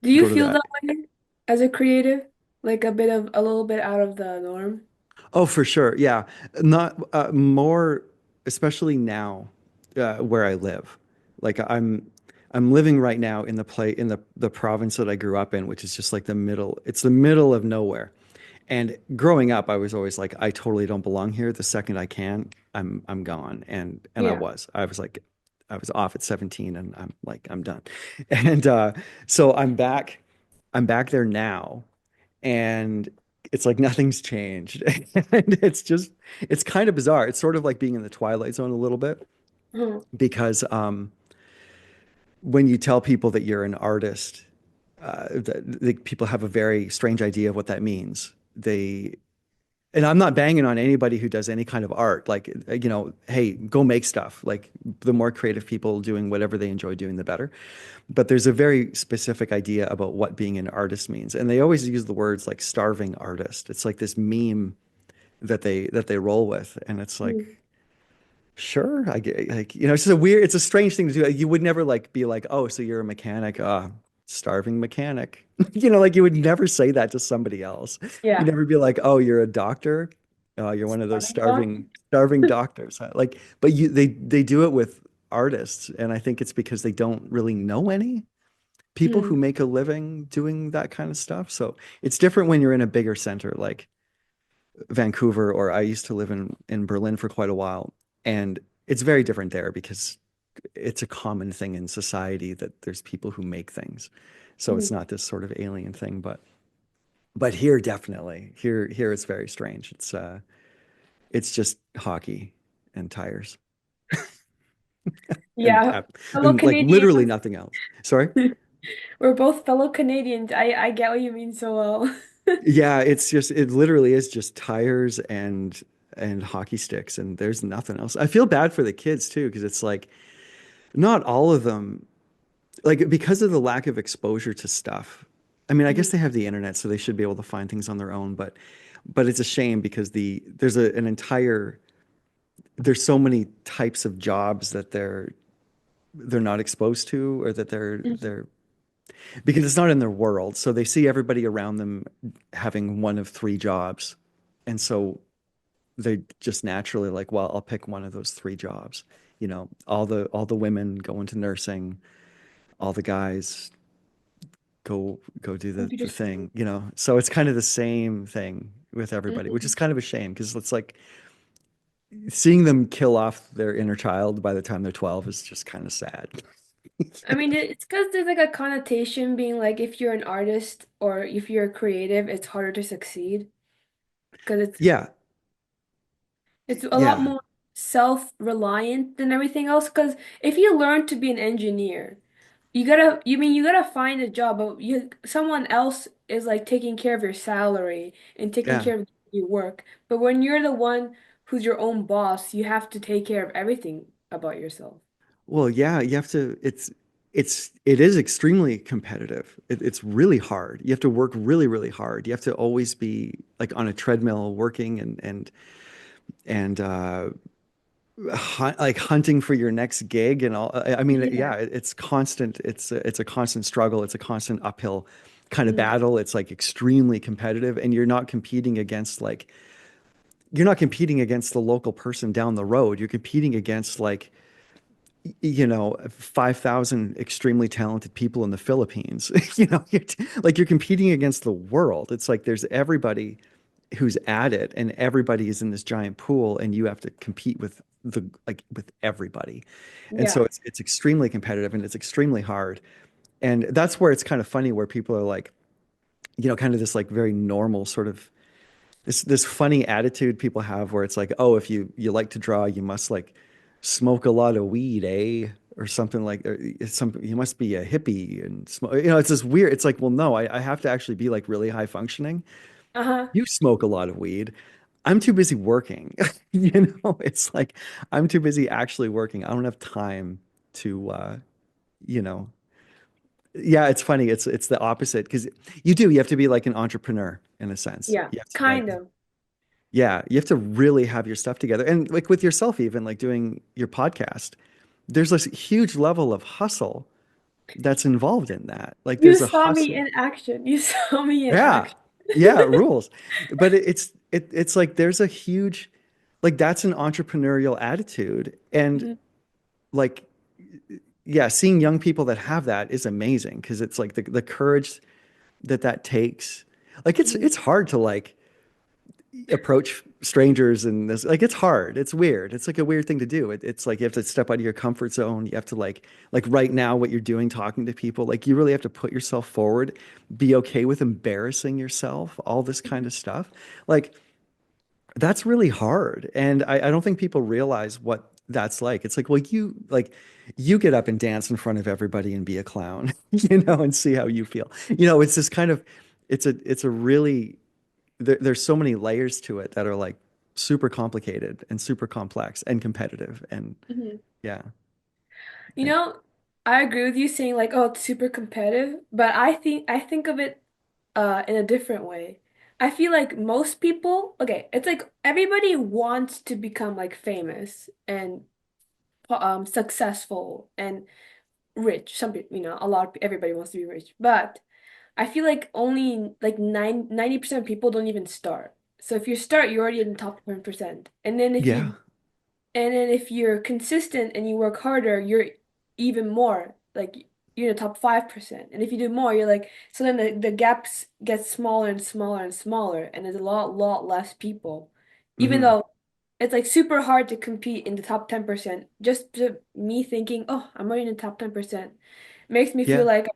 Do you go to feel that. that way as a creative? Like a little bit out of the norm? Oh, for sure. Yeah. Not more, especially now where I live. Like I'm living right now in the province that I grew up in, which is just like it's the middle of nowhere. And growing up, I was always like, I totally don't belong here. The second I can, I'm gone. And Yeah. I was like, I was off at 17 and I'm like, I'm done. And so I'm back there now and it's like nothing's changed. And it's kind of bizarre. It's sort of like being in the Twilight Zone a little bit Mhm. because when you tell people that you're an artist, people have a very strange idea of what that means. And I'm not banging on anybody who does any kind of art. Like, hey, go make stuff. Like, the more creative people doing whatever they enjoy doing, the better. But there's a very specific idea about what being an artist means. And they always use the words like starving artist. It's like this meme that they roll with. And it's like, Mhm. sure, I get like, it's a strange thing to do. You would never like be like, oh, so you're a mechanic, starving mechanic. Like you would never say that to somebody else. You'd Yeah. never be like, oh, you're a doctor. You're one of those Starting off. starving doctors. Like, but they do it with artists, and I think it's because they don't really know any people who Mhm. make a living doing that kind of stuff. So it's different when you're in a bigger center like Vancouver, or I used to live in Berlin for quite a while, and it's very different there because it's a common thing in society that there's people who make things. So it's Mhm. not this sort of alien thing, but here definitely. Here it's very strange. It's just hockey and tires and Yeah. Fellow and like Canadians. literally nothing else. Sorry? We're both fellow Canadians. I get what you mean so well. Yeah, it literally is just tires and hockey sticks and there's nothing else. I feel bad for the kids too because it's like not all of them like because of the lack of exposure to stuff. I mean, I guess Mhm. they have the internet so they should be able to find things on their own, but it's a shame because there's so many types of jobs that they're not exposed to or that Mhm. they're because it's not in their world. So they see everybody around them having one of three jobs. And so they just naturally like, well, I'll pick one of those three jobs. All the women go into nursing, all the guys go do Computer the science. thing. So it's kind of the same thing with everybody, which is Mhm. kind of a shame because it's like seeing them kill off their inner child by the time they're 12 is just kind of sad. I mean, it's because there's like a connotation being like if you're an artist or if you're creative, it's harder to succeed because Yeah, it's a lot yeah, more self-reliant than everything else. Because if you learn to be an engineer, you gotta find a job, but someone else is like taking care of your salary and taking yeah. care of your work. But when you're the one who's your own boss, you have to take care of everything about yourself. Well, yeah, you have to, it is extremely competitive. It's really hard. You have to work really, really hard. You have to always be like on a treadmill working and like hunting for your next gig and all. I mean, Yeah. yeah, it's constant. It's a constant struggle. It's a constant uphill kind of Mm. battle. It's like extremely competitive, and you're not competing against the local person down the road. You're competing against 5,000 extremely talented people in the Philippines. Like you're competing against the world. It's like there's everybody who's at it, and everybody is in this giant pool, and you have to compete with the like with everybody. And so Yeah. it's extremely competitive and it's extremely hard. And that's where it's kind of funny where people are like, kind of this like very normal sort of this funny attitude people have where it's like, oh, if you like to draw, you must like smoke a lot of weed, eh? Or something like, or it's some you must be a hippie and smoke. It's this weird. It's like, well, no, I have to actually be like really high functioning. Uh-huh. You smoke a lot of weed. I'm too busy working. It's like I'm too busy actually working. I don't have time to you know. Yeah, it's funny. It's the opposite because you have to be like an entrepreneur in a sense. Yeah. You have to like Kind of. yeah, you have to really have your stuff together. And like with yourself, even like doing your podcast, there's this huge level of hustle that's involved in that. Like You there's a saw me hustle. in action. You saw me in Yeah. action. Yeah, it rules. But it's like there's a huge like that's an entrepreneurial attitude. And Mhm. like yeah, seeing young people that have that is amazing because it's like the courage that takes. Like Mhm. it's hard to like approach strangers and this like it's hard, it's weird, it's like a weird thing to do. It's like you have to step out of your comfort zone, you have to like right now what you're doing talking to people, like you really have to put yourself forward, be okay with embarrassing yourself, all this kind of stuff. Like that's really hard, and I don't think people realize what that's like. It's like, well, you get up and dance in front of everybody and be a clown, and see how you feel. It's this kind of it's a really there's so many layers to it that are like super complicated and super complex and competitive and Mhm. Mhm. yeah. You know, I agree with you saying like, oh, it's super competitive, but I think of it in a different way. I feel like most people, okay, it's like everybody wants to become like famous and successful and rich. Some people, a lot of everybody wants to be rich, but I feel like only like 90% of people don't even start. So if you start, you're already in the top 1%. Yeah. And then if you're consistent and you work harder, you're even more like you're in the top 5%. And if you do more, you're like so then the gaps get smaller and smaller and smaller and there's a lot less people. Even Hmm. though it's like super hard to compete in the top 10%. Me thinking, "Oh, I'm already in the top 10%." Makes me feel Yeah. like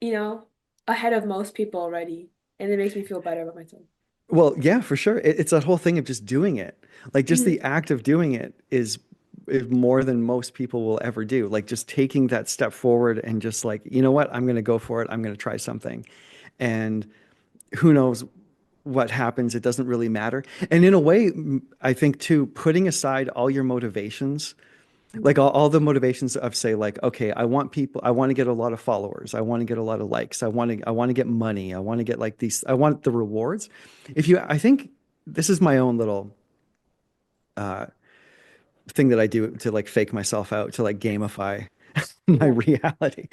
you know, ahead of most people already. And it makes me feel better about myself. Well, yeah, for sure. It's that whole thing of just doing it. Like just Mhm. the act of doing it is more than most people will ever do. Like just taking that step forward and just like, you know what, I'm going to go for it. I'm going to try something. And who knows what happens? It doesn't really matter. And in a way, I think too, putting aside all your motivations, like Mhm. all the motivations of say like, okay, I want to get a lot of followers, I want to get a lot of likes, I want to get money, I want to get like these, I want the rewards. I think this is my own little uh thing that I do to like fake myself out, to like gamify my Yeah. reality,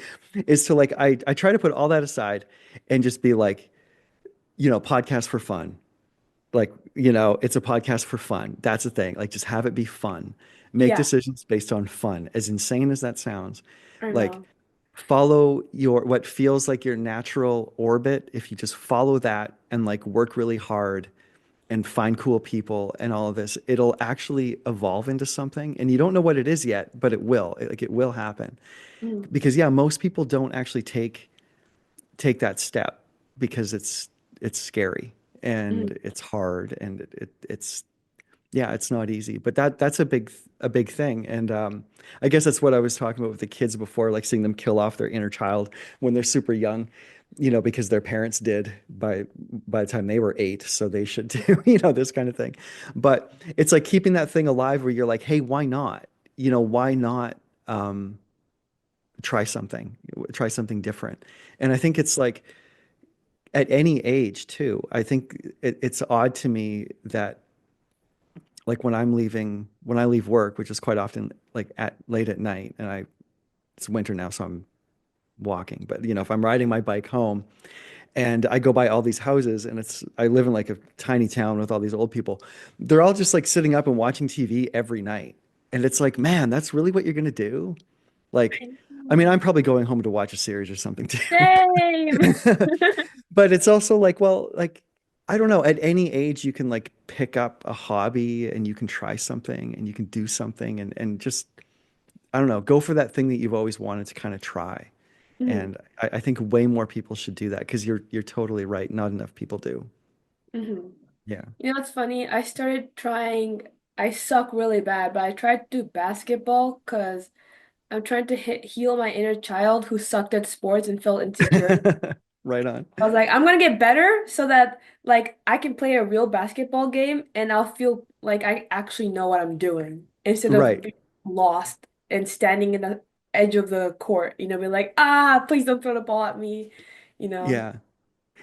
is to like I try to put all that aside and just be like, podcast for fun. Like, it's a podcast for fun. That's the thing. Like, just have it be fun. Make Yeah, decisions based on fun. As insane as that sounds, I like, know. follow what feels like your natural orbit. If you just follow that and like work really hard and find cool people and all of this, it'll actually evolve into something. And you don't know what it is yet, but it will. Like, it will happen. Mm, Because yeah, most people don't actually take that step because it's scary mm, and it's hard and it's yeah, it's not easy, but that's a big thing. And I guess that's what I was talking about with the kids before, like seeing them kill off their inner child when they're super young, because their parents did by the time they were 8, so they should do, this kind of thing. But it's like keeping that thing alive where you're like, hey, why not? Why not um, try something different? And I think it's like at any age too. I think it's odd to me that like when I leave work, which is quite often like at late at night, and it's winter now, so I'm walking. But if I'm riding my bike home and I go by all these houses, and I live in like a tiny town with all these old people, they're all just like sitting up and watching TV every night. And it's like, man, that's really what you're gonna do? Like, I I mean, know. I'm probably going home to watch a series or something too. Same. But it's also like, well, like I don't know, at any age you can like pick up a hobby and you can try something and you can do something and just I don't know, go for that thing that you've always wanted to kind of try. Hmm. And I think way more people should do that because you're totally right. Not enough people do. Hmm. Yeah. You know what's funny? I started trying, I suck really bad, but I tried to do basketball because I'm trying to heal my inner child who sucked at sports and felt insecure. Right on. I was like, I'm gonna get better so that like I can play a real basketball game and I'll feel like I actually know what I'm doing instead of Right. being lost and standing in the edge of the court, be like, ah, please don't throw the ball at me, you know. Yeah.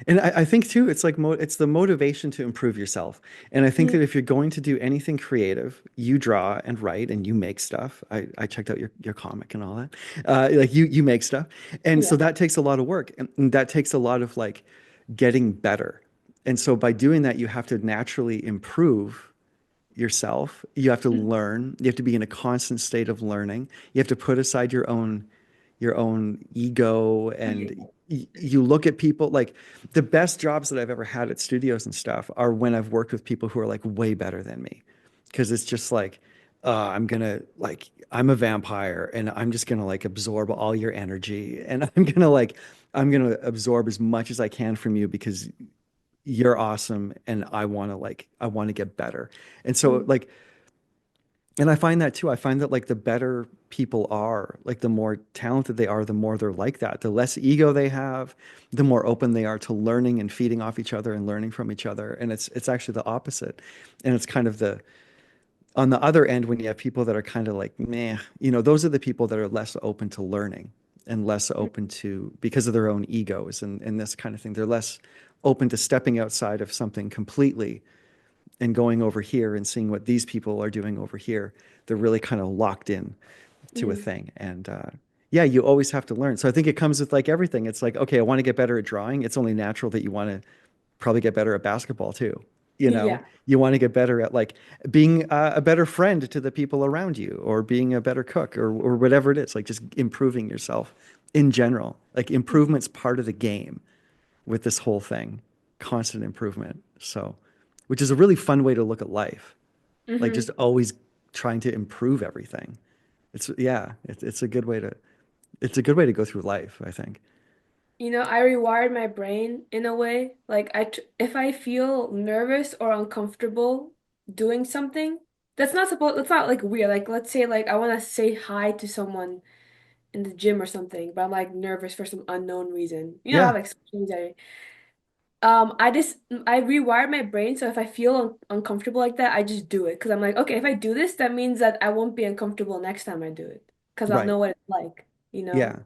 And I think too, it's like it's the motivation to improve yourself. And I think Mhm. that if you're going to do anything creative, you draw and write and you make stuff. I checked out your comic and all that. Like you make stuff. And so Yeah. that takes a lot of work and that takes a lot of like getting better. And so by doing that, you have to naturally improve yourself. You have to Mhm. learn. You have to be in a constant state of learning. You have to put aside your own ego and Yeah. you look at people like the best jobs that I've ever had at studios and stuff are when I've worked with people who are like way better than me. Because it's just like, I'm gonna like I'm a vampire and I'm just gonna like absorb all your energy and I'm gonna absorb as much as I can from you because you're awesome and I want to get better. And so Mhm. like and I find that too. I find that like the better people are, like the more talented they are, the more they're like that. The less ego they have, the more open they are to learning and feeding off each other and learning from each other. And it's actually the opposite. And it's kind of the on the other end when you have people that are kind of like, meh, those are the people that are less open to learning and less open to because of their own egos and this kind of thing. They're less open to stepping outside of something completely and going over here and seeing what these people are doing over here. They're really kind of locked in to a Mhm. thing. And yeah, you always have to learn. So I think it comes with like everything. It's like, okay, I want to get better at drawing. It's only natural that you want to probably get better at basketball too. Yeah. You want to get better at like being a better friend to the people around you or being a better cook or whatever it is, like just improving yourself in general. Like improvement's part of the game with this whole thing, constant improvement. So, which is a really fun way to look at life. Like just Hmm. always trying to improve everything. Yeah, it's a good way to go through life, I think. I rewired my brain in a way. Like if I feel nervous or uncomfortable doing something, that's not like weird. Like let's say like I want to say hi to someone in the gym or something, but I'm like nervous for some unknown reason. You know how Yeah, like anxiety. I rewired my brain so if I feel uncomfortable like that, I just do it because I'm like, okay, if I do this, that means that I won't be uncomfortable next time I do it because I'll right. know what it's like, you Yeah, know?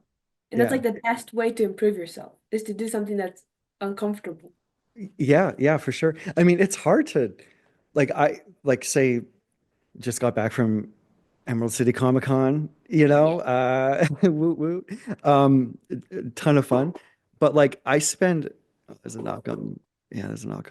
And that's yeah. like the best way to improve yourself is to do something that's uncomfortable. Yeah, yeah, for sure. I mean, it's hard to like I like say just got back from Emerald City Comic Con, Yeah. woot woot. Ton of fun. But like I spend oh, there's a knock on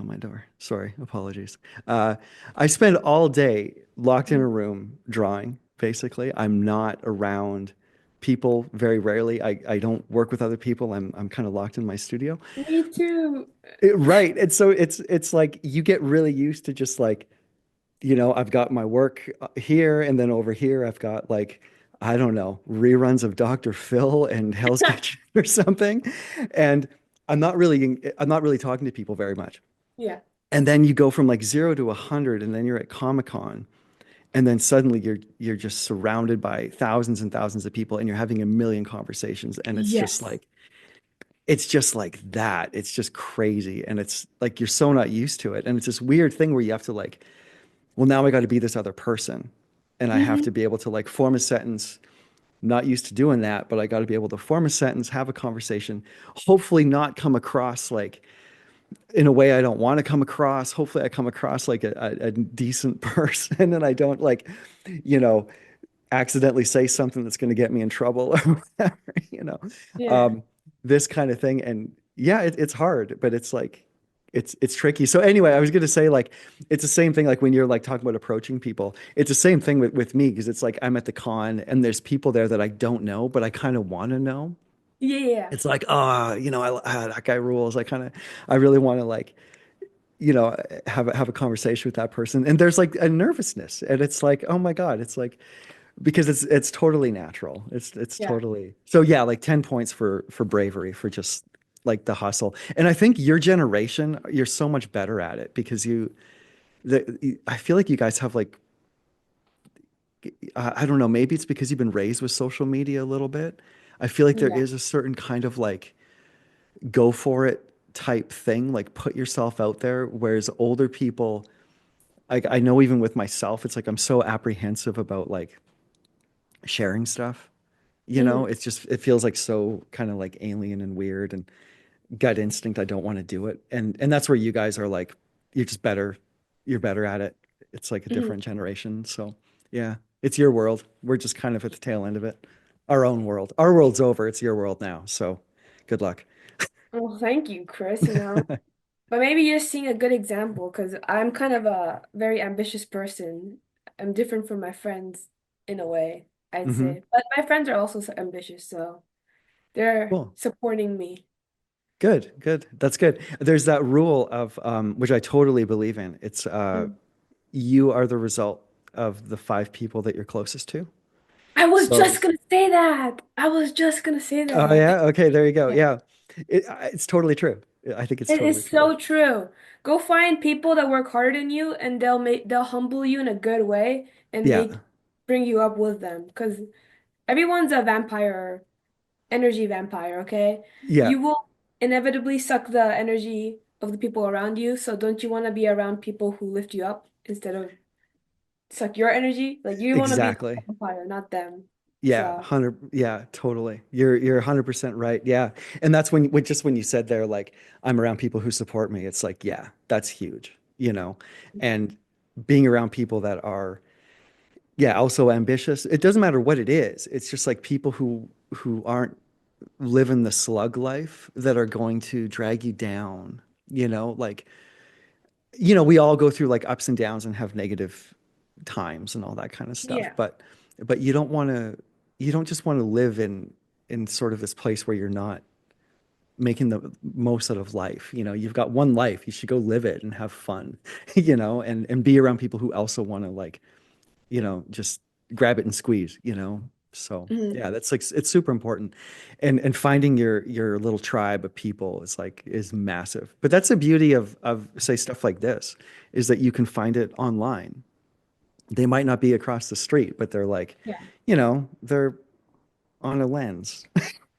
my door. Sorry, apologies. Uh I spend all day locked in a room drawing, basically. I'm not around people very rarely. I don't work with other people. I'm kind of locked in my studio. Me too. Right. And so it's like you get really used to just like I've got my work here, and then over here, I've got like, I don't know, reruns of Dr. Phil and Hell's Kitchen or something. And I'm not really talking to people very much. Yeah. And then you go from like 0 to 100, and then you're at Comic-Con, and then suddenly you're just surrounded by thousands and thousands of people, and you're having a million conversations, and Yes. it's just like that. It's just crazy, and it's like you're so not used to it, and it's this weird thing where you have to like well, now I got to be this other person. And I have Hmm. to be able to like form a sentence, not used to doing that, but I got to be able to form a sentence, have a conversation, hopefully not come across like in a way I don't want to come across. Hopefully I come across like a decent person and I don't like, you know, accidentally say something that's going to get me in trouble or whatever, you know, Yeah. um, this kind of thing. And yeah, it's hard, but it's like, it's tricky. So anyway, I was going to say like, it's the same thing. Like when you're like talking about approaching people, it's the same thing with me. Cause it's like, I'm at the con and there's people there that I don't know, but I kind of want to know. Yeah. It's like, that guy rules. I really want to like, have a conversation with that person, and there's like a nervousness, and it's like, oh my God, it's like because it's totally natural. It's Yeah. totally so yeah, like 10 points for bravery, for just like the hustle. And I think your generation, you're so much better at it because I feel like you guys have like I don't know, maybe it's because you've been raised with social media a little bit. I feel like there Yeah. is a certain kind of like go for it type thing, like put yourself out there. Whereas older people, like I know even with myself, it's like I'm so apprehensive about like sharing stuff. Hmm. It's just it feels like so kind of like alien and weird and gut instinct. I don't want to do it. And that's where you guys are like, you're just better. You're better at it. It's like a Hmm. different generation. So yeah, it's your world. We're just kind of at the tail end of it. Our own world. Our world's over. It's your world now. So good luck. Well, thank you, Chris, But maybe you're seeing a good example because I'm kind of a very ambitious person. I'm different from my friends in a way, I'd Hmm. say. But my friends are also so ambitious, so they're Cool. supporting me. Good, good. That's good. There's that rule of which I totally believe in. It's Mm. you are the result of the five people that you're closest to. I was So, just gonna say that. I was just gonna say oh that. yeah, okay, there you go. Yeah. Yeah, it's totally true. I think it's It totally is true. so true. Go find people that work harder than you and they'll humble you in a good way and Yeah, bring you up with them. Because everyone's a vampire, energy vampire, okay? yeah, You will inevitably suck the energy of the people around you. So don't you want to be around people who lift you up instead of suck your energy? Like you want to be the exactly. vampire, not them. Yeah, So 100. Yeah, totally. You're 100% right. Yeah, and that's when you said there, like I'm around people who support me. It's like, yeah, that's huge. And being around people that are, yeah, also ambitious. It doesn't matter what it is. It's just like people who aren't living the slug life that are going to drag you down. Like we all go through like ups and downs and have negative times and all that kind of stuff. yeah. But you don't just want to live in sort of this place where you're not making the most out of life. You've got one life. You should go live it and have fun, and be around people who also want to like, just grab it and squeeze, So Mhm. yeah, that's like it's super important. And finding your little tribe of people is massive. But that's the beauty of say stuff like this, is that you can find it online. They might not be across the street, but they're like, Yeah. they're on a lens,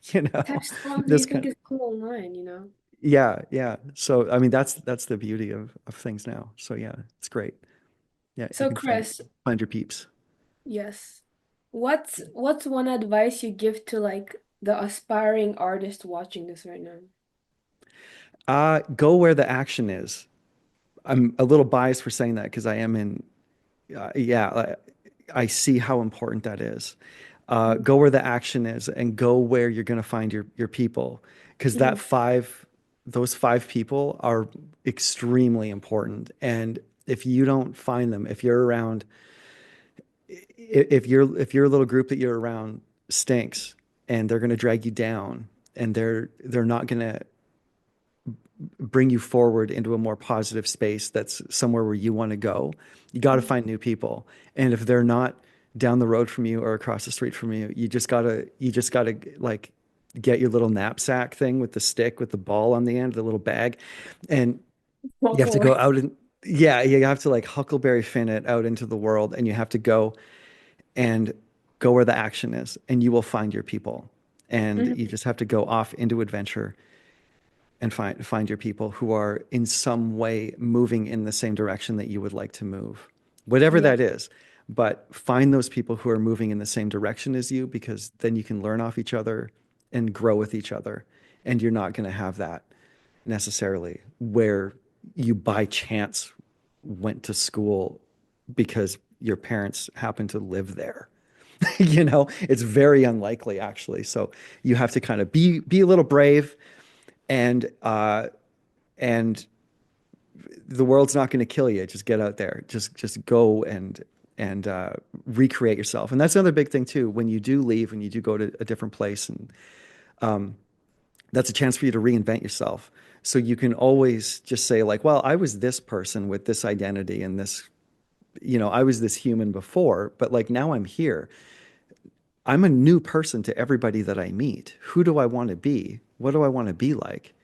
Text someone who this you think kind is cool online. yeah, yeah. So I mean that's the beauty of things now. So yeah, it's great. Yeah, you So can Chris, find your peeps. yes. What's one advice you give to like the aspiring artist watching this right now? Go where the action is. I'm a little biased for saying that because I am in, yeah, I see how important that is. Mhm. Go where the action is and go where you're going to find your people. Because Mhm. those five people are extremely important. And if you don't find them, if you're around, if your little group that you're around stinks and they're going to drag you down and they're not going to bring you forward into a more positive space that's somewhere where you want to go, you got to Mhm. find new people. And if they're not down the road from you or across the street from you, you just gotta like get your little knapsack thing with the stick with the ball on the end, the little bag, and you Walk have to go away. out and yeah, you have to like Huckleberry Finn it out into the world, and you have to and go where the action is, and you will find your people. And you Mhm. just have to go off into adventure and find your people who are in some way moving in the same direction that you would like to move, whatever Yeah. that is. But find those people who are moving in the same direction as you, because then you can learn off each other and grow with each other. And you're not going to have that necessarily where you by chance went to school because your parents happen to live there. It's very unlikely actually. So you have to kind of be a little brave, and and the world's not going to kill you. Just get out there. Just go and recreate yourself. And that's another big thing too. When you do leave, when you do go to a different place, and that's a chance for you to reinvent yourself. So you can always just say like, well, I was this person with this identity and this, I was this human before, but like now I'm here. I'm a new person to everybody that I meet. Who do I want to be? What do I want to be like?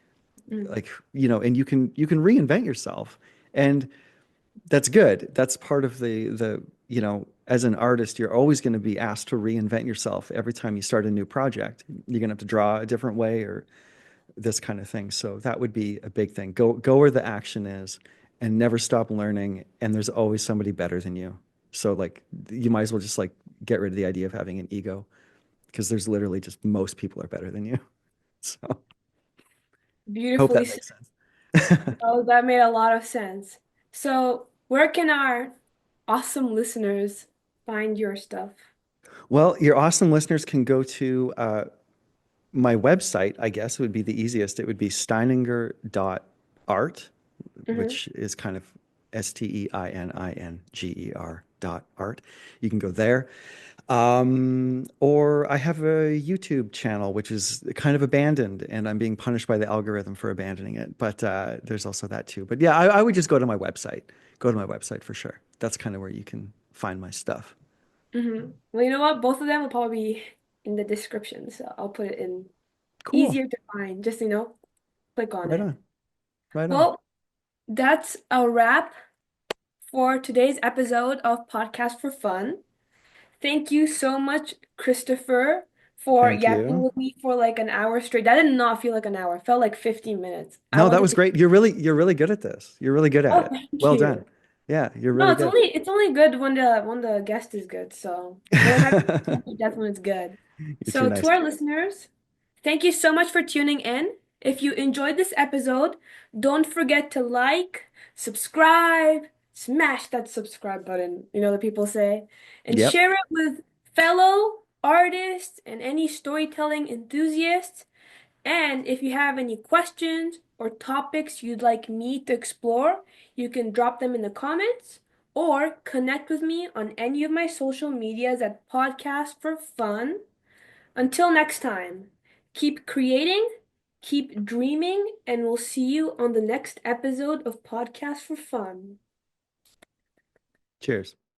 Mm. Like, and you can reinvent yourself. And that's good. That's part of as an artist, you're always going to be asked to reinvent yourself every time you start a new project. You're going to have to draw a different way or this kind of thing. So that would be a big thing. Go where the action is and never stop learning. And there's always somebody better than you. So like you might as well just like get rid of the idea of having an ego because there's literally just most people are better than you. So hope Beautifully that said. makes sense. Oh, that made a lot of sense. So, where can our awesome listeners find your stuff? Well, your awesome listeners can go to my website, I guess would be the easiest. It would be steininger.art, Hmm. which is kind of Steininger.art. You can go there. Or I have a YouTube channel, which is kind of abandoned, and I'm being punished by the algorithm for abandoning it. But there's also that too. But yeah, I would just go to my website. Go to my website for sure. That's kind of where you can find my stuff. Well, you know what? Both of them will probably be in the description, so I'll put it in Cool. easier to find. Just, click on Right it. on. Right on. Well, that's a wrap for today's episode of Podcast for Fun. Thank you so much, Christopher, for Thank yapping you. with me for like an hour straight. That did not feel like an hour. It felt like 15 minutes. I No, that wanted was to. great. You're really good at this. You're really good at Oh, it. thank Well done. you. Yeah, you're No, really it's good. only good when the guest is good. So whenever that's when it's good. You're too So to nice. our listeners, thank you so much for tuning in. If you enjoyed this episode, don't forget to like, subscribe, smash that subscribe button, the people say, and Yep. share it with fellow artists and any storytelling enthusiasts. And if you have any questions or topics you'd like me to explore, you can drop them in the comments or connect with me on any of my social medias at Podcast for Fun. Until next time, keep creating, keep dreaming, and we'll see you on the next episode of Podcast for Fun. Cheers.